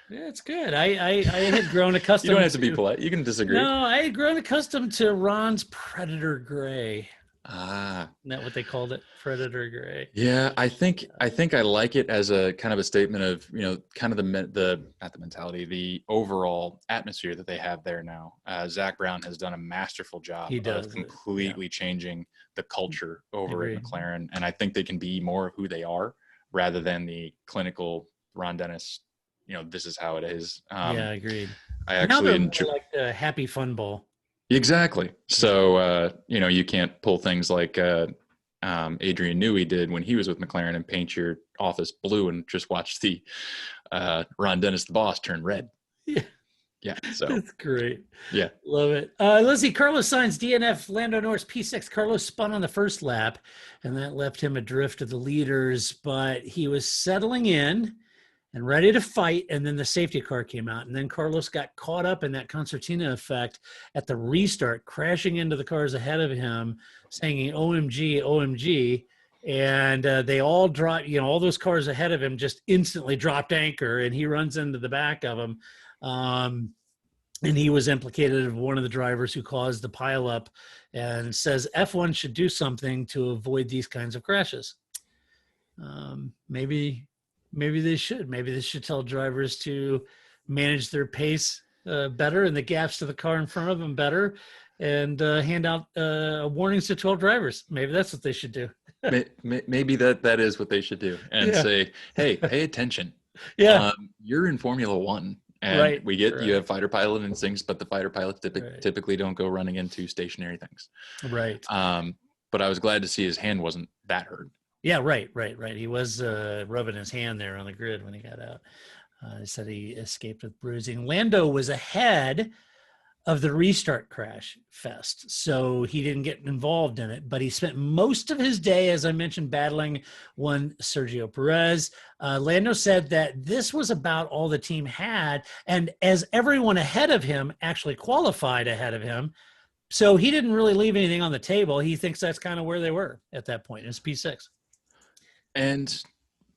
Yeah, it's good. I had grown accustomed. You don't have to be polite. You can disagree. No, I had grown accustomed to Ron's Predator Gray. Ah, Isn't that what they called it? Predator Gray. yeah. I think I like it as a kind of a statement of, you know, kind of the not the mentality, the overall atmosphere that they have there now. Zach Brown has done a masterful job of completely changing the culture over at McLaren, and I think they can be more of who they are rather than the clinical Ron Dennis. You know, this is how it is. Yeah, agreed. I actually enjoy like the happy fun ball. Exactly. So, you know, you can't pull things like Adrian Newey did when he was with McLaren and paint your office blue and just watch the Ron Dennis, the boss, turn red. Yeah. Yeah. So that's great. Yeah. Love it. Let's see. Carlos Sainz, DNF, Lando Norris, P6. Carlos spun on the first lap, and that left him adrift of the leaders, but he was settling in and ready to fight, and then the safety car came out, and then Carlos got caught up in that concertina effect at the restart, crashing into the cars ahead of him, saying OMG, OMG, and they all dropped, you know, all those cars ahead of him just instantly dropped anchor, and he runs into the back of them, and he was implicated of one of the drivers who caused the pileup, and says F1 should do something to avoid these kinds of crashes. Maybe they should. Maybe they should tell drivers to manage their pace better and the gaps to the car in front of them better, and hand out warnings to 12 drivers. Maybe that's what they should do. Maybe that is what they should do, and say, hey, pay attention. Yeah. You're in Formula One, and we get you have fighter pilot instincts, but the fighter pilots typically don't go running into stationary things. Right. But I was glad to see his hand wasn't that hurt. Yeah, right. He was rubbing his hand there on the grid when he got out. He said he escaped with bruising. Lando was ahead of the restart crash fest, so he didn't get involved in it, but he spent most of his day, as I mentioned, battling one Sergio Perez. Lando said that this was about all the team had, and as everyone ahead of him actually qualified ahead of him, so he didn't really leave anything on the table. He thinks that's kind of where they were at that point. It's P6. And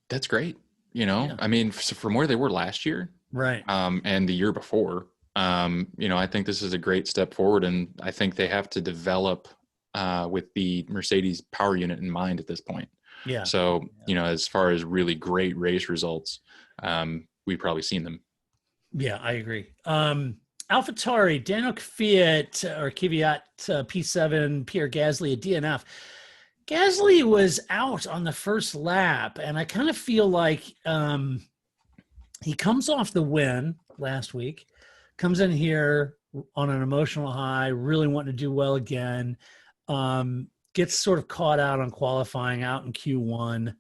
that's great. You know, I mean, from where they were last year, right, and the year before, you know, I think this is a great step forward, and I think they have to develop with the Mercedes power unit in mind at this point. Yeah. So, you know, as far as really great race results, we've probably seen them. Yeah, I agree. AlphaTauri, Daniel Kvyat, P7, Pierre Gasly, a DNF. Gasly was out on the first lap, and I kind of feel like he comes off the win last week, comes in here on an emotional high, really wanting to do well again, gets sort of caught out on qualifying out in Q1,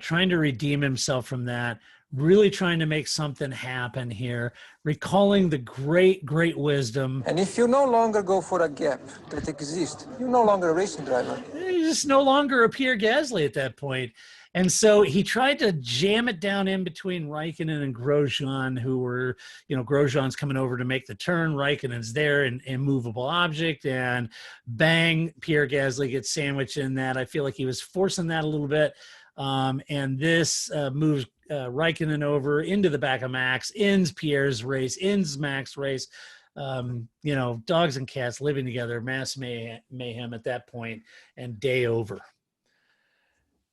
trying to redeem himself from that, really trying to make something happen here, recalling the great wisdom. And if you no longer go for a gap that exists, you're no longer a racing driver. He's just no longer a Pierre Gasly at that point. And so he tried to jam it down in between Raikkonen and Grosjean, who were, you know, Grosjean's coming over to make the turn. Raikkonen's there, an immovable object, and bang, Pierre Gasly gets sandwiched in that. I feel like he was forcing that a little bit. And this moves Raikkonen over into the back of Max, ends Pierre's race, ends Max's race. You know, dogs and cats living together, mass mayhem at that point, and day over.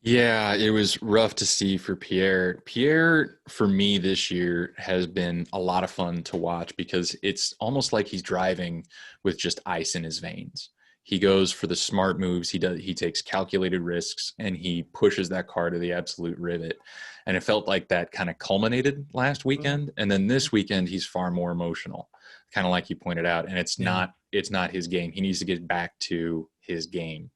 Yeah, it was rough to see for Pierre. Pierre, for me this year, has been a lot of fun to watch because it's almost like he's driving with just ice in his veins. He goes for the smart moves. He takes calculated risks, and he pushes that car to the absolute rivet. And it felt like that kind of culminated last weekend. And then this weekend, he's far more emotional, kind of like you pointed out. And it's not his game. He needs to get back to his game,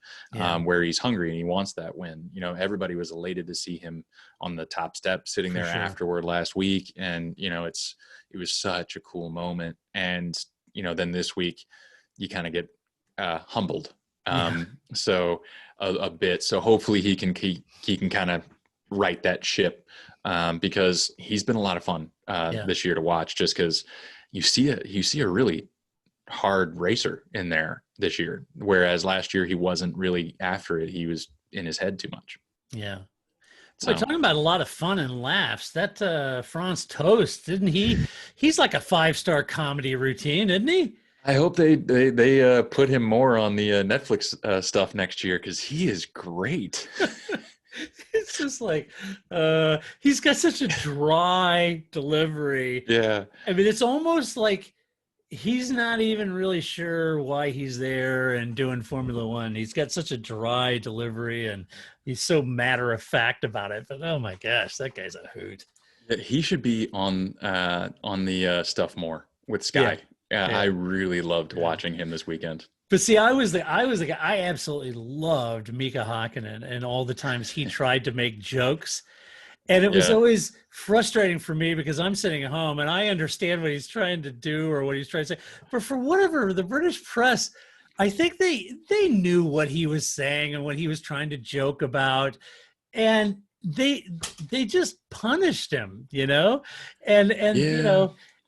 where he's hungry and he wants that win. You know, everybody was elated to see him on the top step sitting there afterward last week. And, you know, it was such a cool moment. And, you know, then this week you kind of get humbled. So a bit. So hopefully he can kind of right that ship, because he's been a lot of fun this year to watch, just because you see a really hard racer in there this year, whereas last year he wasn't really after it. He was in his head too much. Yeah. So We're talking about a lot of fun and laughs. That Franz Toast, didn't he? He's like a 5-star comedy routine, isn't he? I hope they put him more on the Netflix stuff next year, because he is great. It's just like he's got such a dry delivery. Yeah. I mean, it's almost like he's not even really sure why he's there and doing Formula One. He's got such a dry delivery, and he's so matter of fact about it. But oh my gosh, that guy's a hoot. He should be on the stuff more with Sky. Yeah. I really loved watching him this weekend. But see, I was the guy. I absolutely loved Mika Hakkinen and all the times he tried to make jokes. And it was always frustrating for me because I'm sitting at home and I understand what he's trying to do or what he's trying to say. But for whatever, the British press, I think they knew what he was saying and what he was trying to joke about. And they just punished him, and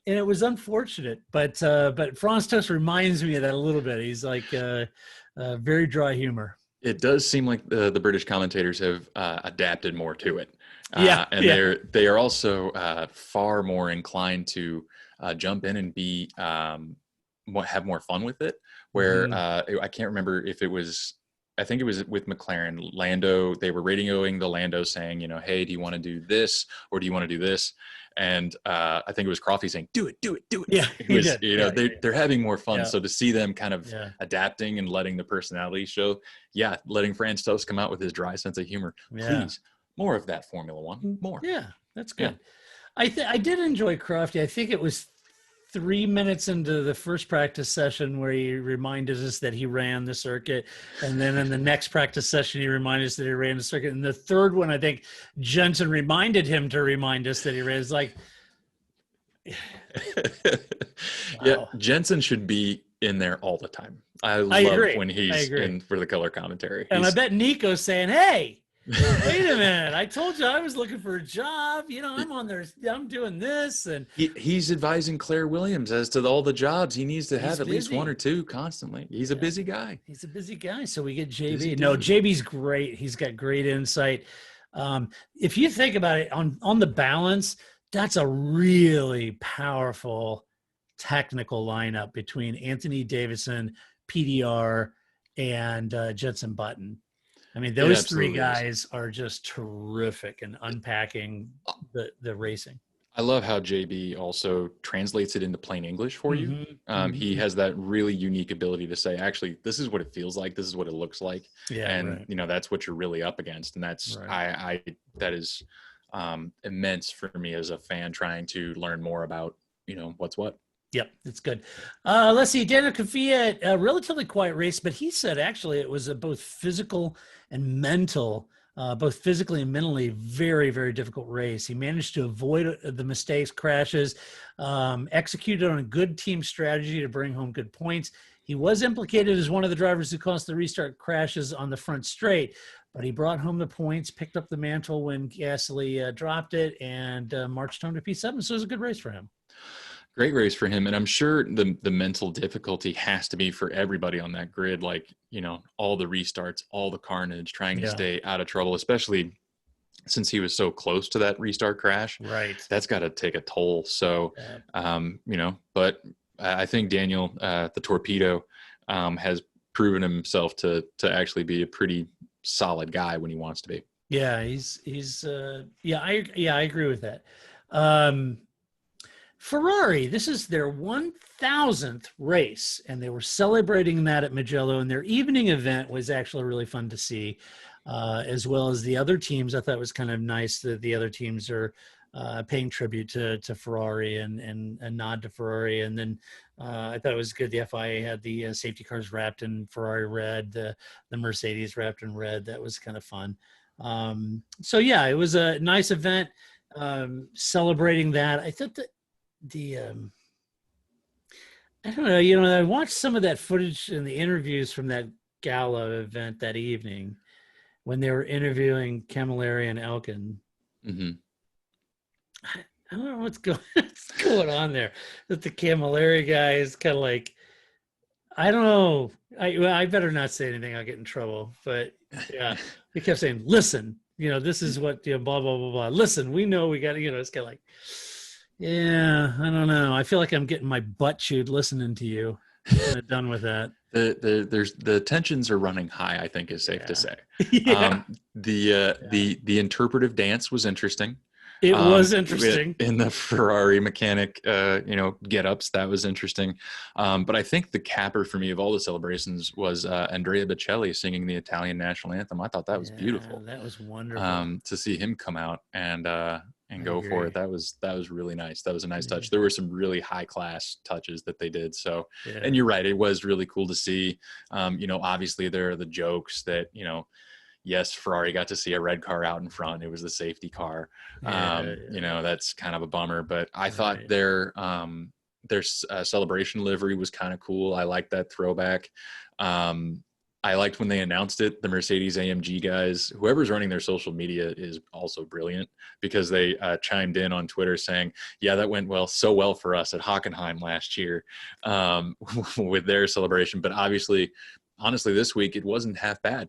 and it was unfortunate. But Franz Tost reminds me of that a little bit. He's like very dry humor. It does seem like the British commentators have adapted more to it. They are also far more inclined to jump in and be have more fun with it. Where I can't remember if it was, I think it was with McLaren, Lando. They were radioing the Lando saying, hey, do you want to do this or do you want to do this? And I think it was Crofty saying, do it. Yeah, they're having more fun. Yeah. So to see them kind of adapting and letting the personality show, letting Franz Tost come out with his dry sense of humor. Please, more of that Formula One. More. Yeah, that's good. Yeah. I did enjoy Crofty. I think it was 3 minutes into the first practice session where he reminded us that he ran the circuit. And then in the next practice session, he reminded us that he ran the circuit. And the third one, I think Jensen reminded him to remind us that he ran. It's like, wow. Jensen should be in there all the time. I love when he's in for the color commentary. And I bet Nico's saying, hey, wait a minute. I told you I was looking for a job. I'm on there. I'm doing this. And he's advising Claire Williams as to all the jobs. He needs to have at least one or two constantly. He's a busy guy. He's a busy guy. So we get JB. No, JB's great. He's got great insight. If you think about it on the balance, that's a really powerful technical lineup between Anthony Davidson, PDR, and Jenson Button. I mean, those three guys are just terrific in unpacking the racing. I love how JB also translates it into plain English for you. He has that really unique ability to say, actually, this is what it feels like. This is what it looks like. Yeah, and, that's what you're really up against. And that's, that is immense for me as a fan trying to learn more about, what's what. Yep, it's good. Let's see. Daniel Kvyat, a relatively quiet race, but he said actually it was both physical and mental, both physically and mentally, very, very difficult race. He managed to avoid the mistakes, crashes, executed on a good team strategy to bring home good points. He was implicated as one of the drivers who caused the restart crashes on the front straight, but he brought home the points, picked up the mantle when Gasly dropped it, and marched home to P7. So it was a good race for him. Great race for him. And I'm sure the mental difficulty has to be for everybody on that grid. Like, all the restarts, all the carnage, trying to stay out of trouble, especially since he was so close to that restart crash. Right. That's got to take a toll. So, but I think Daniel, the torpedo, has proven himself to actually be a pretty solid guy when he wants to be. Yeah, I agree with that. Ferrari, this is their 1,000th race, and they were celebrating that at Mugello, and their evening event was actually really fun to see, as well as the other teams. I thought it was kind of nice that the other teams are paying tribute to Ferrari and a nod to Ferrari. And then I thought it was good. The FIA had the safety cars wrapped in Ferrari red, the Mercedes wrapped in red. That was kind of fun. It was a nice event celebrating that. I thought that I don't know, I watched some of that footage in the interviews from that gala event that evening when they were interviewing Camilleri and Elkin. I don't know what's going on there. That the Camilleri guy is kind of like, I don't know. I better not say anything. I'll get in trouble. But yeah, he kept saying, "Listen, this is what blah blah blah blah. Listen, we know we got to, it's kind of like, yeah, I don't know. I feel like I'm getting my butt chewed listening to you. I'm kind of done with that. The tensions are running high, I think is safe to say. Yeah. The interpretive dance was interesting. It was interesting in the Ferrari mechanic, get-ups. That was interesting. But I think the capper for me of all the celebrations was Andrea Bocelli singing the Italian national anthem. I thought that was beautiful. That was wonderful. To see him come out and go for it. That was really nice. That was a nice touch. There were some really high class touches that they did. So, and you're right. It was really cool to see. Obviously there are the jokes that, yes, Ferrari got to see a red car out in front. It was the safety car. That's kind of a bummer, but I thought their celebration livery was kind of cool. I liked that throwback. I liked when they announced it, the Mercedes AMG guys, whoever's running their social media is also brilliant, because they chimed in on Twitter saying, yeah, that went so well for us at Hockenheim last year with their celebration. But honestly, this week, it wasn't half bad.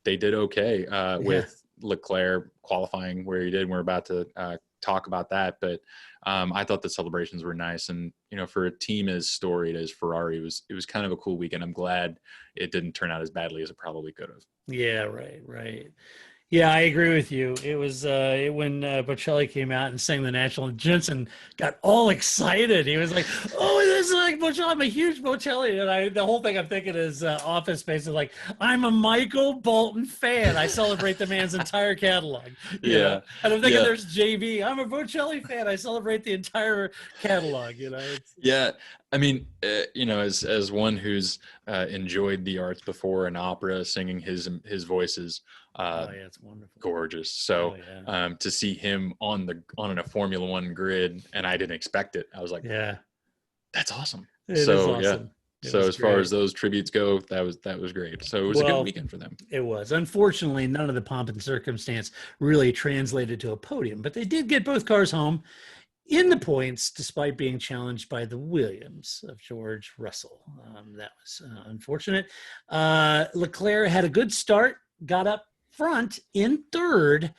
They did okay with Leclerc qualifying where he did. We're about to talk about that, but I thought the celebrations were nice, and for a team as storied as Ferrari, it was kind of a cool weekend. I'm glad it didn't turn out as badly as it probably could have. Yeah, right. Yeah, I agree with you. It was when Bocelli came out and sang the national, Jensen got all excited. He was like, "Oh, this is like Bocelli! I'm a huge Bocelli!" And the whole thing I'm thinking is Office Space is like, "I'm a Michael Bolton fan. I celebrate the man's entire catalog." You know? And I'm thinking there's JB. I'm a Bocelli fan. I celebrate the entire catalog. I mean, as one who's enjoyed the arts before and opera, singing his voices. It's wonderful, gorgeous. So to see him on a Formula One grid, and I didn't expect it. I was like, that's awesome. Awesome. So as far as those tributes go, that was great. So it was a good weekend for them. It was. Unfortunately, none of the pomp and circumstance really translated to a podium, but they did get both cars home in the points, despite being challenged by the Williams of George Russell. That was unfortunate. Leclerc had a good start, got up front in third,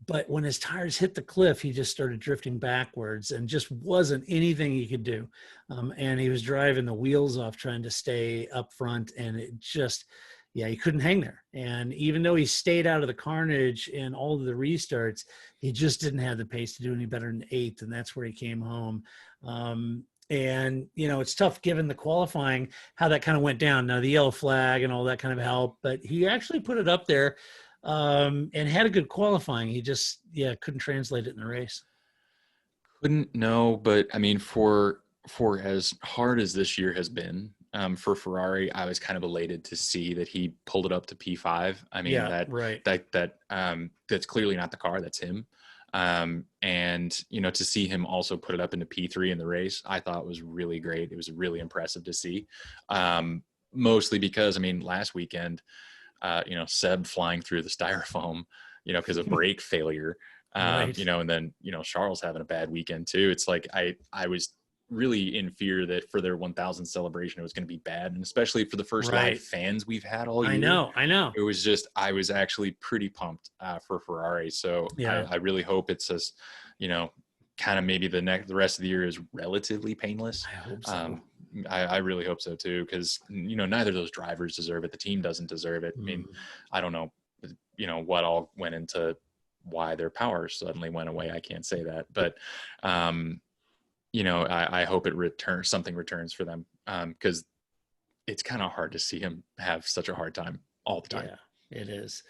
but when his tires hit the cliff, he just started drifting backwards and just wasn't anything he could do. And he was driving the wheels off trying to stay up front, and it just, he couldn't hang there. And even though he stayed out of the carnage in all of the restarts, he just didn't have the pace to do any better than eighth, and that's where he came home. And, it's tough given the qualifying, how that kind of went down. Now, the yellow flag and all that kind of helped, but he actually put it up there and had a good qualifying. He just, couldn't translate it in the race. Couldn't know, but I mean, for as hard as this year has been for Ferrari, I was kind of elated to see that he pulled it up to P5. I mean, that's clearly not the car, that's him. And to see him also put it up into P3 in the race, I thought was really great. It was really impressive to see, mostly because, I mean, last weekend, Seb flying through the styrofoam, because of brake failure, and then, Charles having a bad weekend too. It's like, I was really in fear that for their 1000 celebration, it was going to be bad. And especially for the first live fans we've had all year. I know. It was just, I was actually pretty pumped for Ferrari. So I really hope it's as, kind of maybe the rest of the year is relatively painless. I hope so. I really hope so too, because neither of those drivers deserve it. The team doesn't deserve it. I mean, I don't know, what all went into why their power suddenly went away. I can't say that, but I hope something returns for them, because it's kind of hard to see him have such a hard time all the time. Yeah, it is.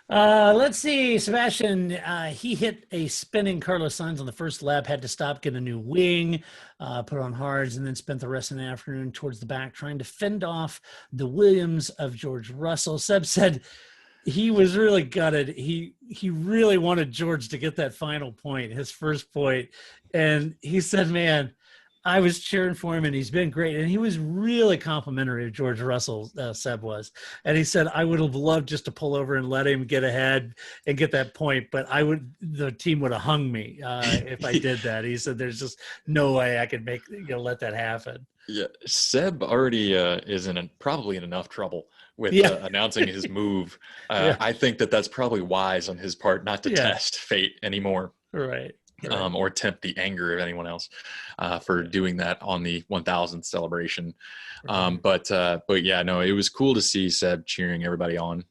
Let's see, Sebastian, he hit a spinning Carlos Sainz on the first lap, had to stop, get a new wing, put on hards, and then spent the rest of the afternoon towards the back trying to fend off the Williams of George Russell. Seb said he was really gutted. He really wanted George to get that final point, his first point. And he said, man, I was cheering for him, and he's been great. And he was really complimentary of George Russell, Seb was. And he said, I would have loved just to pull over and let him get ahead and get that point, but the team would have hung me if I did that. He said, there's just no way I could let that happen. Yeah, Seb already is probably in enough trouble with announcing his move. I think that's probably wise on his part not to test fate anymore. Right. Or tempt the anger of anyone else for doing that on the 1000th celebration. But yeah, no, it was cool to see Seb cheering everybody on.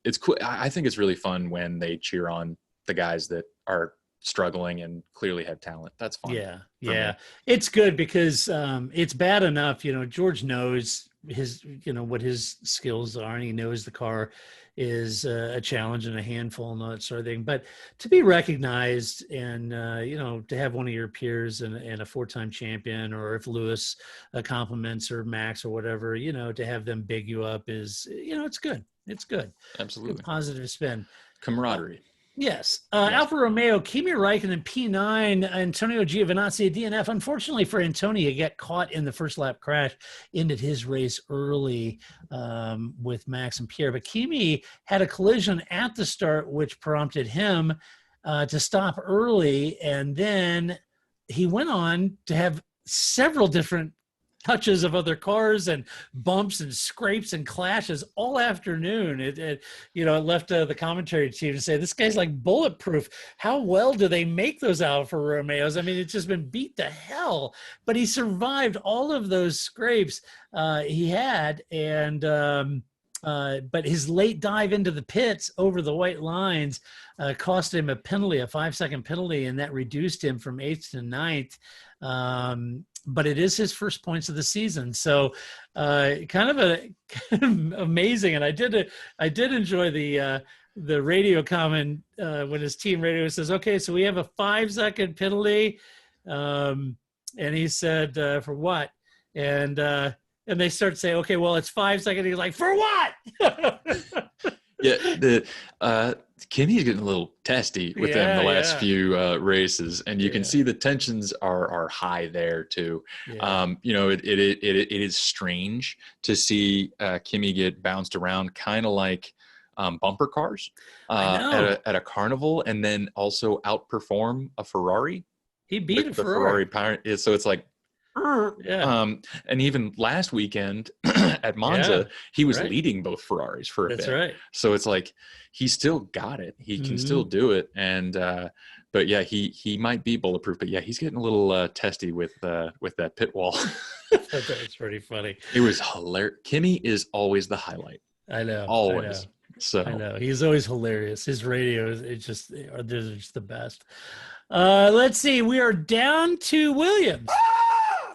It's cool. I think it's really fun when they cheer on the guys that are struggling and clearly have talent. That's fun. Yeah. It's good because it's bad enough, George knows what his skills are, and he knows the car is a challenge and a handful and that sort of thing. But to be recognized and, to have one of your peers and a 4-time champion, or if Lewis compliments or Max or whatever, to have them big you up is, it's good. It's good. Absolutely. Good positive spin. Camaraderie. Yes. Alfa Romeo, Kimi Räikkönen, P9, Antonio Giovinazzi, DNF. Unfortunately for Antonio, he got caught in the first lap crash, ended his race early with Max and Pierre. But Kimi had a collision at the start, which prompted him to stop early. And then he went on to have several different touches of other cars and bumps and scrapes and clashes all afternoon. It left the commentary team to say, this guy's like bulletproof. How well do they make those Alfa Romeos? I mean, it's just been beat to hell, but he survived all of those scrapes he had. And, but his late dive into the pits over the white lines cost him a penalty, a 5-second penalty, and that reduced him from 8th to 9th. But it is his first points of the season. So kind of amazing. And I did enjoy the radio comment when his team radio says, okay, so we have a 5-second penalty. And he said, for what? And they start saying, okay, well, it's 5 seconds. He's like, for what? Kimmy's getting a little testy with them the last few races, and you can see the tensions are high there too. It is strange to see Kimi get bounced around, kind of like bumper cars at a carnival, and then also outperform a Ferrari. He beat a Ferrari. So it's like, and even last weekend at Monza, he was leading both Ferraris for a bit. That's right. So it's like he still got it. He can still do it. And but yeah, he might be bulletproof. But yeah, he's getting a little testy with that pit wall. That's pretty funny. It was hilarious. Kimi is always the highlight. I know. Always. I know. So I know he's always hilarious. His radios, they're just the best. Let's see. We are down to Williams.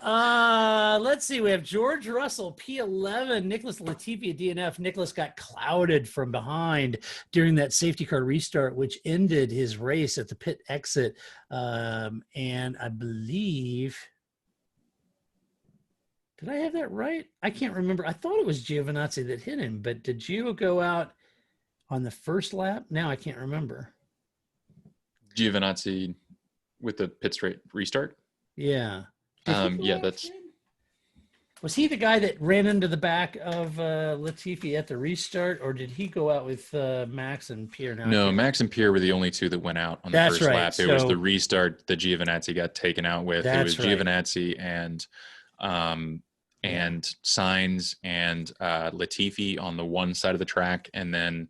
Let's see. We have George Russell, P11, Nicholas Latifi, DNF. Nicholas got clouded from behind during that safety car restart, which ended his race at the pit exit. And I believe, did I have that right? I can't remember. I thought it was Giovinazzi that hit him, but did Gio go out on the first lap? Now I can't remember. Giovinazzi with the pit straight restart? Yeah. Was he the guy that ran into the back of Latifi at the restart, or did he go out with Max and Pierre? No, Max and Pierre were the only two that went out on the first lap. It was the restart that Giovinazzi got taken out with. It was Giovinazzi and Sainz and Latifi on the one side of the track, and then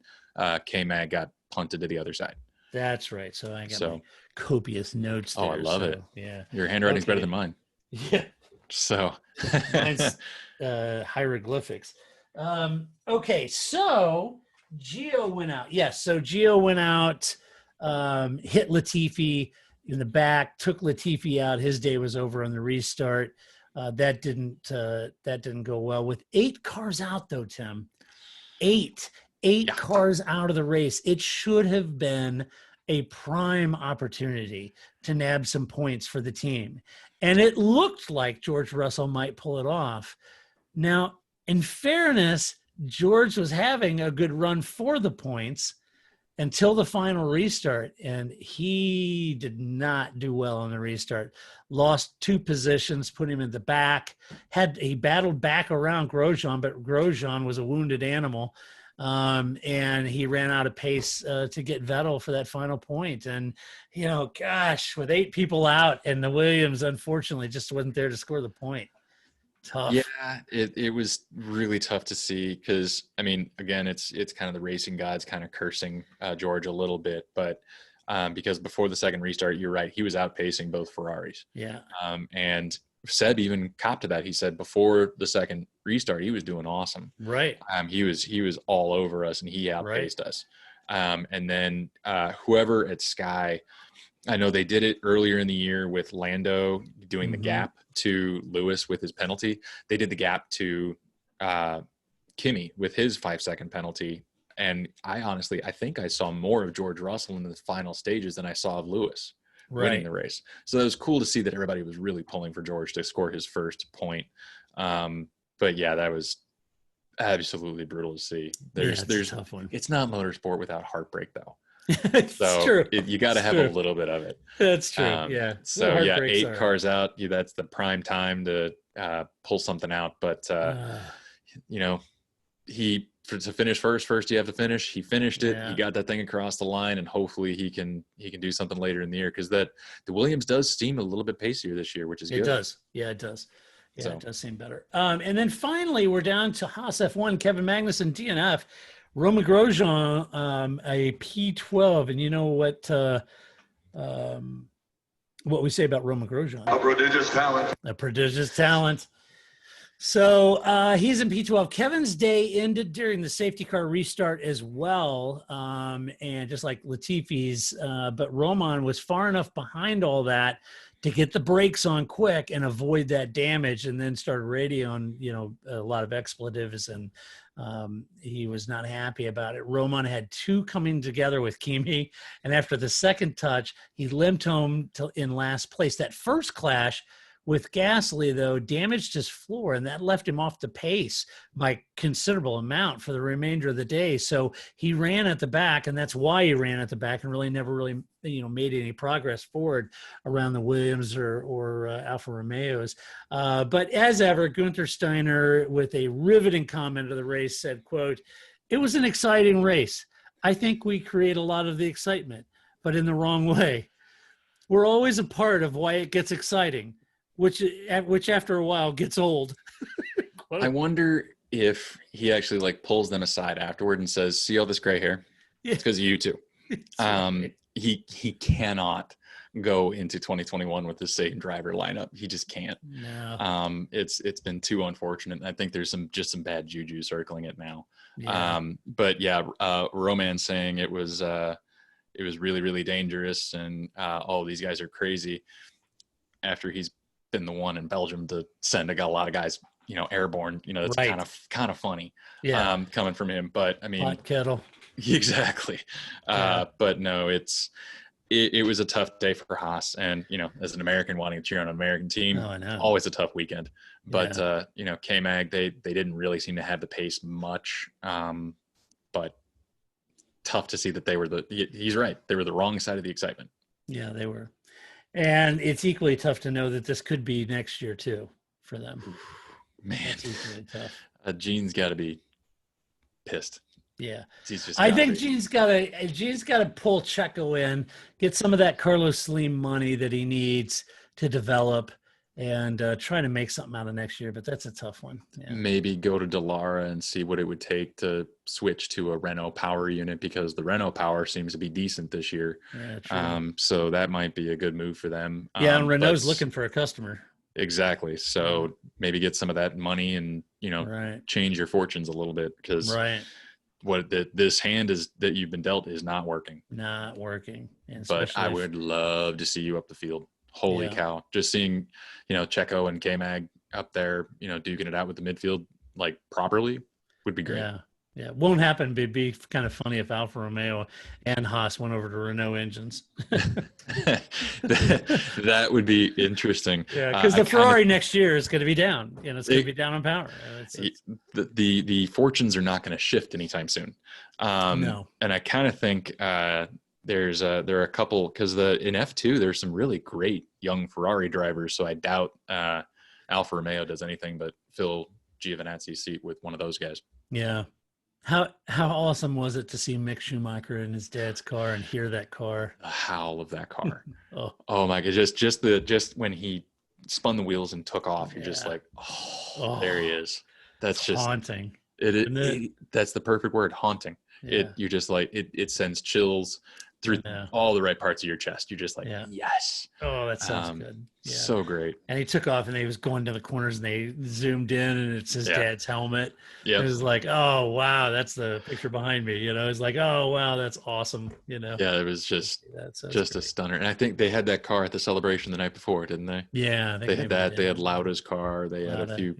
K-Mag got punted to the other side. That's right. So I got my copious notes there. Oh, I love it. Yeah. Your handwriting's better than mine. Yeah. So mine's hieroglyphics. Okay, so Gio went out. Yes, so Gio went out, hit Latifi in the back, took Latifi out. His day was over on the restart. That didn't go well. With 8 cars out, though, Tim. Eight cars out of the race. It should have been a prime opportunity to nab some points for the team. And it looked like George Russell might pull it off. Now, in fairness, George was having a good run for the points. until the final restart. And he did not do well on the restart. Lost 2 positions, put him in the back. He battled back around Grosjean, but Grosjean was a wounded animal. And he ran out of pace to get Vettel for that final point. And, gosh, with 8 people out, and the Williams, unfortunately, just wasn't there to score the point. Tough. Yeah, it was really tough to see because, I mean, again, it's kind of the racing gods kind of cursing George a little bit, but because before the second restart, you're right, he was outpacing both Ferraris. Yeah. And Seb even copped to that. He said before the second restart, he was doing awesome. Right. He was all over us, and he outpaced us. And then whoever at Sky, I know they did it earlier in the year with Lando doing the gap to Lewis with his penalty. They did the gap to Kimi with his 5-second penalty. And I think I saw more of George Russell in the final stages than I saw of Lewis winning the race. So it was cool to see that everybody was really pulling for George to score his first point. But yeah, that was absolutely brutal to see. There's a tough one. It's not motorsport without heartbreak, though. It's so true. You got to have a little bit of it. That's true. Yeah. So yeah, 8 cars out. That's the prime time to pull something out. But to finish first you have to finish. He finished it. Yeah. He got that thing across the line, and hopefully he can do something later in the year because the Williams does seem a little bit pacier this year, which is good. It does. Yeah, it does. Yeah, So. It does seem better. And then finally, we're down to Haas F1, Kevin Magnussen, DNF. Romain Grosjean, a P12, and you know what we say about Romain Grosjean? A prodigious talent. A prodigious talent. So he's in P12. Kevin's day ended during the safety car restart as well, and just like Latifi's, but Romain was far enough behind all that to get the brakes on quick and avoid that damage, and then started radioing, a lot of expletives, and he was not happy about it. Romain had 2 coming together with Kimi, and after the second touch, he limped home in last place. That first clash with Gasly, though, damaged his floor, and that left him off the pace by considerable amount for the remainder of the day. So he ran at the back, and that's why he ran at the back and never made any progress forward around the Williams or Alfa Romeos. But as ever, Gunther Steiner, with a riveting comment of the race, said, quote, "It was an exciting race. I think we create a lot of the excitement, but in the wrong way. We're always a part of why it gets exciting, which after a while gets old." I wonder if he actually pulls them aside afterward and says, "See all this gray hair? Yeah. It's because of you two." Right. He cannot go into 2021 with the same driver lineup. He just can't. No. It's been too unfortunate. And I think there's some bad juju circling it now. Yeah. But yeah, Roman saying it was really, really dangerous, and these guys are crazy. After he's been the one in Belgium to send a lot of guys, airborne. It's Right. kind of funny. Yeah. Coming from him. But I mean, Hot kettle. exactly. Yeah. But no, it was a tough day for Haas, and as an American wanting to cheer on an American team, Oh, I know. always a tough weekend. But K-Mag, they didn't really seem to have the pace much. But tough to see that he's right, they were the wrong side of the excitement. Yeah, they were. And it's equally tough to know that this could be next year too for them. Man, It's equally tough. Gene's got to be pissed. Yeah. He's just I gotta think be. Gene's got to pull Checo in, get some of that Carlos Slim money that he needs to develop, and try to make something out of next year. But that's a tough one. Yeah. Maybe go to Dallara and see what it would take to switch to a Renault power unit, because the Renault power seems to be decent this year. Yeah, true. So that might be a good move for them. And Renault's looking for a customer. Exactly. So maybe get some of that money and, Right. change your fortunes a little bit, because Right. this hand is that you've been dealt is not working. Not working. And But I especially would love to see you up the field. Holy Yeah. cow. Just seeing, Checo and K-Mag up there, duking it out with the midfield, properly would be great. Yeah. Yeah. Won't happen. It'd be kind of funny if Alfa Romeo and Haas went over to Renault engines. That would be interesting. Yeah, because the Ferrari next year is going to be down. It's going to be down on power. The fortunes are not going to shift anytime soon. No. And I kind of think there are a couple, because in F2 there's some really great young Ferrari drivers. So I doubt Alfa Romeo does anything but fill Giovinazzi's seat with one of those guys. Yeah. How awesome was it to see Mick Schumacher in his dad's car and hear that car? The howl of that car. Oh my God. Just when he spun the wheels and took off, you're just like, there he is. That's just haunting. That's the perfect word, haunting. Yeah. You're just like, it sends chills through all the right parts of your chest. You're just like, yes. Oh, that sounds good. Yeah. So great. And he took off and he was going down the corners and they zoomed in and it's his dad's helmet. Yeah. It was like, oh, wow, that's the picture behind me. It's like, oh, wow, that's awesome. Yeah, it was just a stunner. And I think they had that car at the celebration the night before, didn't they? Yeah. They had that. They had Lauda's car. They had a few.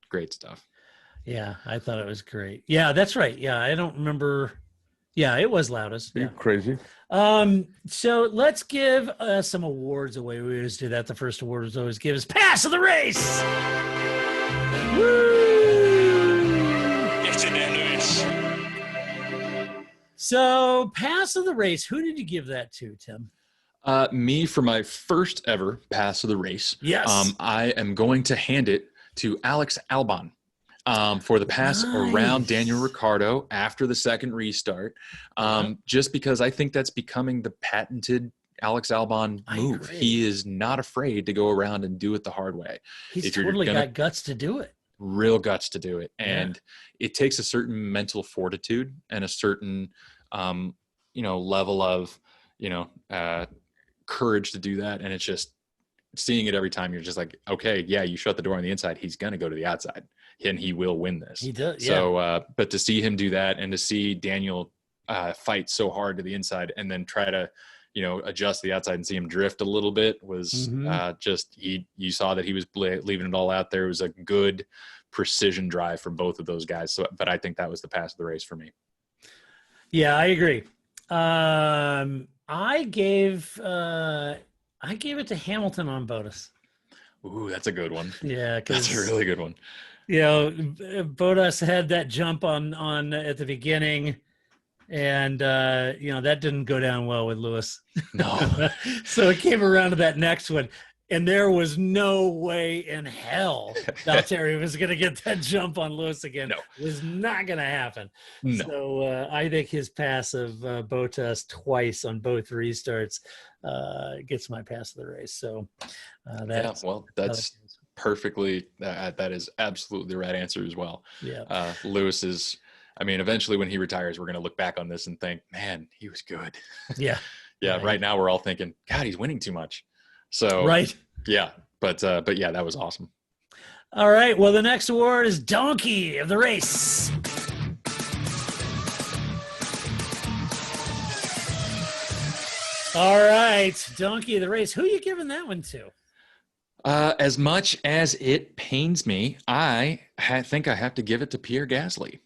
Great stuff. Yeah, I thought it was great. Yeah, that's right. Yeah, I don't remember. Yeah, it was Lauda's. You're crazy. So let's give some awards away. We always do that. The first award was always give us pass of the race. Woo! It's an race. So pass of the race. Who did you give that to, Tim? Me for my first ever pass of the race. Yes. I am going to hand it to Alex Albon. For the pass around Daniel Ricciardo after the second restart, just because I think that's becoming the patented Alex Albon move. He is not afraid to go around and do it the hard way. He's totally got guts to do it. Real guts to do it. And it takes a certain mental fortitude and a certain, level of, courage to do that. And it's just seeing it every time. You're just like, okay, yeah, you shut the door on the inside. He's going to go to the outside. And he will win this. He does. So, but to see him do that and to see Daniel fight so hard to the inside and then try to, adjust the outside and see him drift a little bit was you saw that he was leaving it all out there. It was a good precision drive for both of those guys. So, but I think that was the pass of the race for me. Yeah, I agree. I gave it to Hamilton on Bottas. Ooh, that's a good one. Yeah, that's a really good one. Bottas had that jump on at the beginning, and that didn't go down well with Lewis. No. So it came around to that next one, and there was no way in hell Valtteri was going to get that jump on Lewis again. No. It was not going to happen. No. So I think his pass of Bottas twice on both restarts gets my pass of the race. So that's perfectly. That is absolutely the right answer as well. Yeah. Lewis is. I mean, eventually when he retires, we're going to look back on this and think, man, he was good. Yeah. Yeah. Right now we're all thinking, God, he's winning too much. So right. Yeah. But yeah, that was awesome. All right. Well, the next award is Donkey of the Race. All right. Donkey of the Race. Who are you giving that one to? As much as it pains me, I think I have to give it to Pierre Gasly.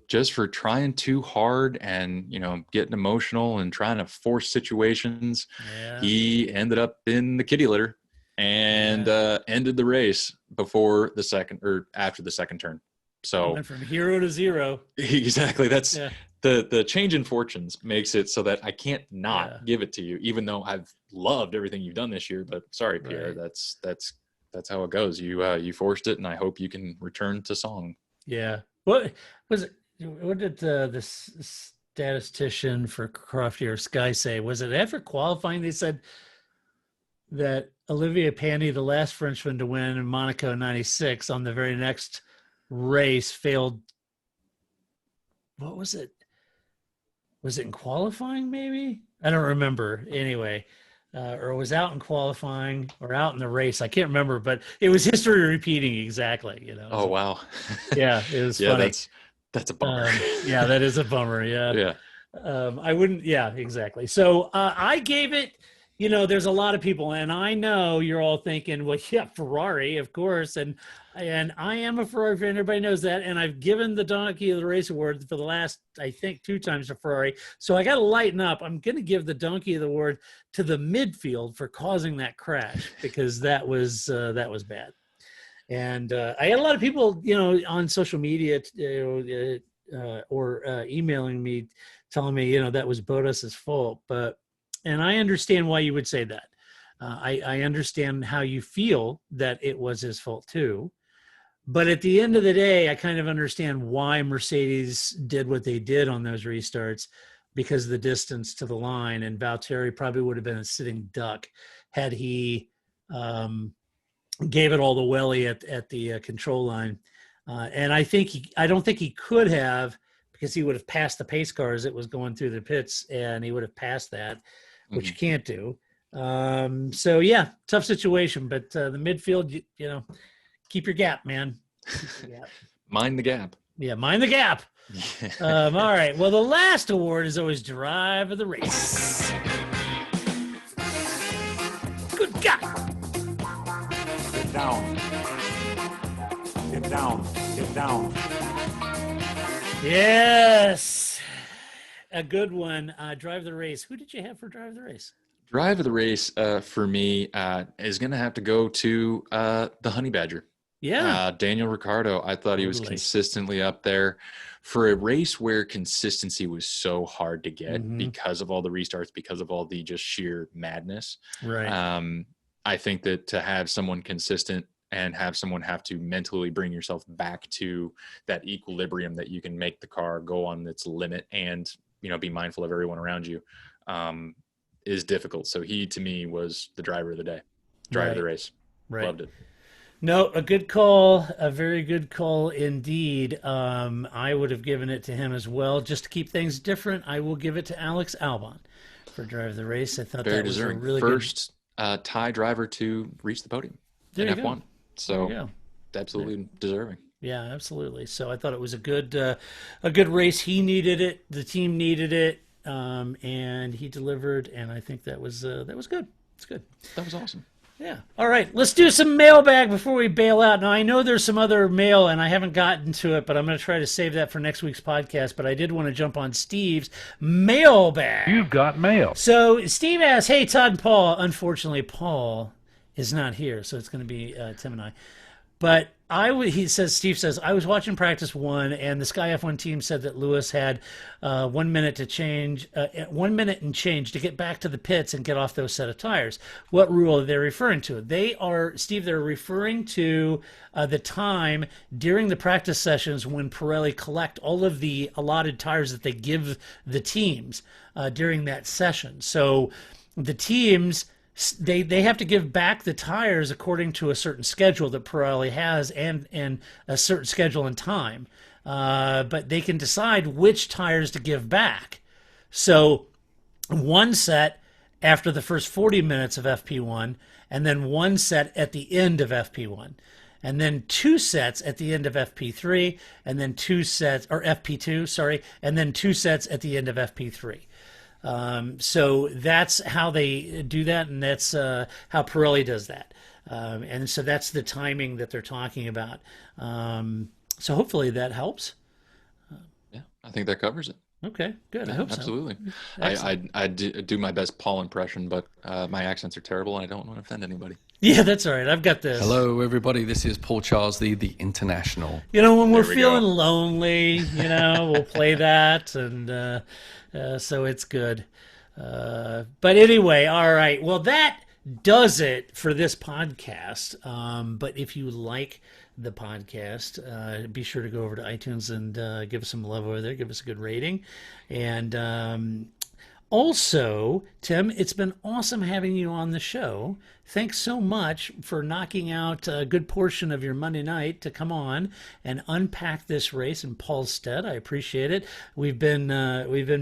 Just for trying too hard and, getting emotional and trying to force situations. Yeah. He ended up in the kitty litter and ended the race before the second or after the second turn. So went from hero to zero. Exactly. That's the change in fortunes makes it so that I can't not give it to you, even though I've loved everything you've done this year. But sorry, Pierre, that's how it goes. You forced it, and I hope you can return to song. Yeah. What was it? What did the statistician for Crofty or Sky say? Was it after qualifying? They said that Olivier Panis, the last Frenchman to win in Monaco '96, on the very next race failed. What was it? Was it in qualifying? Maybe I don't remember. Anyway. Or was out in qualifying or out in the race. I can't remember, but it was history repeating exactly, Oh, wow. Yeah, it was funny. That's a bummer. Yeah, that is a bummer. Yeah. Yeah. I wouldn't. Yeah, exactly. So I gave it, there's a lot of people, and I know you're all thinking, well, yeah, Ferrari, of course. And I am a Ferrari fan. Everybody knows that. And I've given the Donkey of the Race award for the last, I think, 2 times to Ferrari. So I got to lighten up. I'm going to give the Donkey of the Award to the midfield for causing that crash, because that was bad. And I had a lot of people, on social media, or emailing me, telling me, that was Bottas's fault. And I understand why you would say that. I understand how you feel that it was his fault too. But at the end of the day, I kind of understand why Mercedes did what they did on those restarts, because of the distance to the line. And Valtteri probably would have been a sitting duck had he gave it all the welly at the control line. And I don't think he could have, because he would have passed the pace car as it was going through the pits, and he would have passed that, which you can't do. So yeah, tough situation, but the midfield, keep your gap, man. Keep your gap. Mind the gap. Yeah, mind the gap. All right. Well, the last award is always Drive of the Race. Good God. Get down. Get down. Get down. Yes. A good one. Drive of the Race. Who did you have for Drive of the Race? Drive of the Race for me is going to have to go to the Honey Badger. Yeah. Daniel Ricciardo. I thought he was consistently up there for a race where consistency was so hard to get because of all the restarts, because of all the just sheer madness. Right. I think that to have someone consistent and have someone have to mentally bring yourself back to that equilibrium that you can make the car go on its limit and, be mindful of everyone around you, is difficult. So he, to me, was the driver of the day, driver of the race. Right. Loved it. No, a good call, a very good call indeed. I would have given it to him as well. Just to keep things different, I will give it to Alex Albon for Drive of the Race. I thought very that was deserving. a really first tie driver to reach the podium in F1. Go. So absolutely deserving. Yeah, absolutely. So I thought it was a good race. He needed it. The team needed it, and he delivered. And I think that was good. It's good. That was awesome. Yeah. All right. Let's do some mailbag before we bail out. Now, I know there's some other mail, and I haven't gotten to it, but I'm going to try to save that for next week's podcast. But I did want to jump on Steve's mailbag. You've got mail. So Steve asks, hey, Todd and Paul. Unfortunately, Paul is not here, so it's going to be Tim and I. But Steve says, I was watching practice 1, and the Sky F1 team said that Lewis had 1 minute to change, 1 minute and change to get back to the pits and get off those set of tires. What rule are they referring to? They're referring to the time during the practice sessions when Pirelli collect all of the allotted tires that they give the teams during that session. So the teams, they have to give back the tires according to a certain schedule that Pirelli has and a certain schedule and time. But they can decide which tires to give back. So 1 set after the first 40 minutes of FP1, and then 1 set at the end of FP1. And then 2 sets at the end of FP3, and then 2 sets, or FP2, sorry, and then 2 sets at the end of FP3. So that's how they do that, and that's how Pirelli does that. And so that's the timing that they're talking about. So hopefully that helps. Yeah, I think that covers it. Okay, good. I hope absolutely. So. Absolutely. I do my best Paul impression, but my accents are terrible, and I don't want to offend anybody. Yeah, that's all right. I've got this. Hello, everybody. This is Paul Charles, the International. When we're feeling lonely, we'll play that, and so it's good. But anyway, all right. Well, that does it for this podcast. But if you like the podcast, be sure to go over to iTunes and give us some love over there. Give us a good rating. And also, Tim, it's been awesome having you on the show. Thanks so much for knocking out a good portion of your Monday night to come on and unpack this race in Paul's stead. I appreciate it. We've been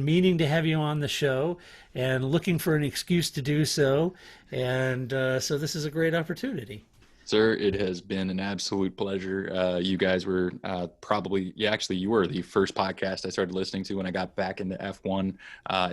meaning to have you on the show and looking for an excuse to do so. And so this is a great opportunity. Sir, it has been an absolute pleasure. You guys were you were the first podcast I started listening to when I got back into F1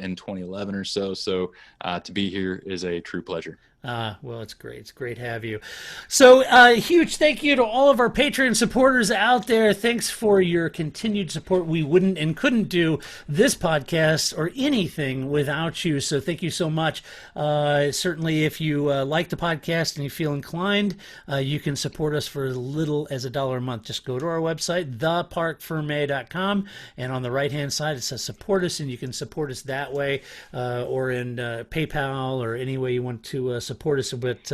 in 2011 or so. So to be here is a true pleasure. Well, it's great. It's great to have you. So huge thank you to all of our Patreon supporters out there. Thanks for your continued support. We wouldn't and couldn't do this podcast or anything without you. So thank you so much. Certainly, if you like the podcast and you feel inclined, you can support us for as little as $1 a month. Just go to our website, theparcfermé.com, and on the right-hand side, it says support us, and you can support us that way or in PayPal or any way you want to support us, but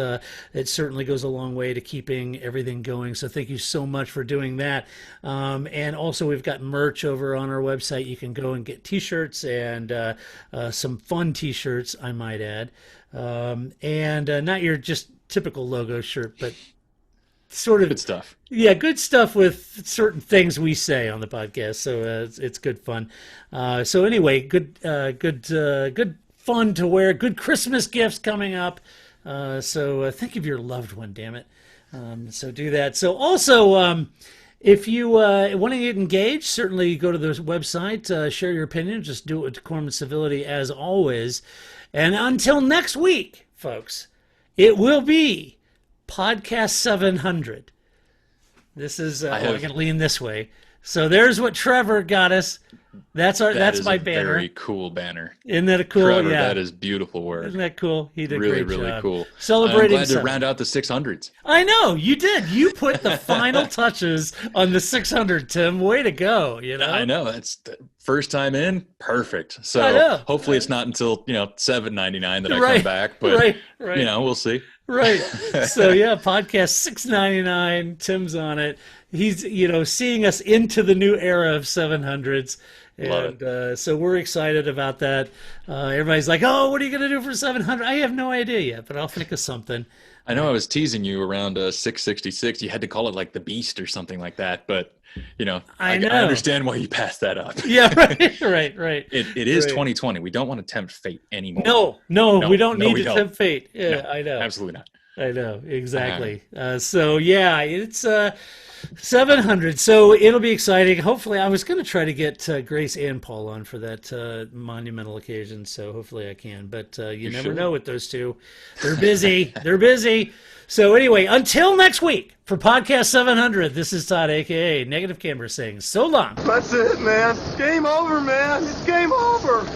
it certainly goes a long way to keeping everything going. So thank you so much for doing that. And also we've got merch over on our website. You can go and get t-shirts and some fun t-shirts, I might add. And not your just typical logo shirt, but sort of good stuff. Yeah, good stuff with certain things we say on the podcast. So it's good fun. So anyway, good fun to wear. Good Christmas gifts coming up. So think of your loved one, damn it. So do that. So also, if you want to get engaged, certainly go to the website, share your opinion. Just do it with decorum and civility as always. And until next week, folks, it will be Podcast 700. This is, I can lean this way. So there's what Trevor got us. That's my banner. Very cool banner. Isn't that a cool? Trevor, yeah, that is beautiful work. Isn't that cool? He did really, a great really job. Cool. Celebrating. I'm glad to round out the 600s. I know you did. You put the final touches on the 600, Tim. Way to go! You know. I know that's the first time in. Perfect. So hopefully it's not until $7.99 that I come back. But right. We'll see. Right. So yeah, podcast $6.99. Tim's on it. He's seeing us into the new era of 700s. Love it. So we're excited about that. Everybody's like, "Oh, what are you going to do for 700?" I have no idea yet, but I'll think of something. I know I was teasing you around 666. You had to call it like the Beast or something like that, but I understand why you passed that up. Yeah, right. It is 2020. We don't want to tempt fate anymore. No, we don't need to tempt fate. Yeah, no, I know. Absolutely not. I know, exactly. So yeah, it's 700. So it'll be exciting. Hopefully, I was going to try to get Grace and Paul on for that monumental occasion. So hopefully I can. But you never know with those two. They're busy. They're busy. So anyway, until next week for Podcast 700, this is Todd, a.k.a. Negative Camera, saying so long. That's it, man. Game over, man. It's game over.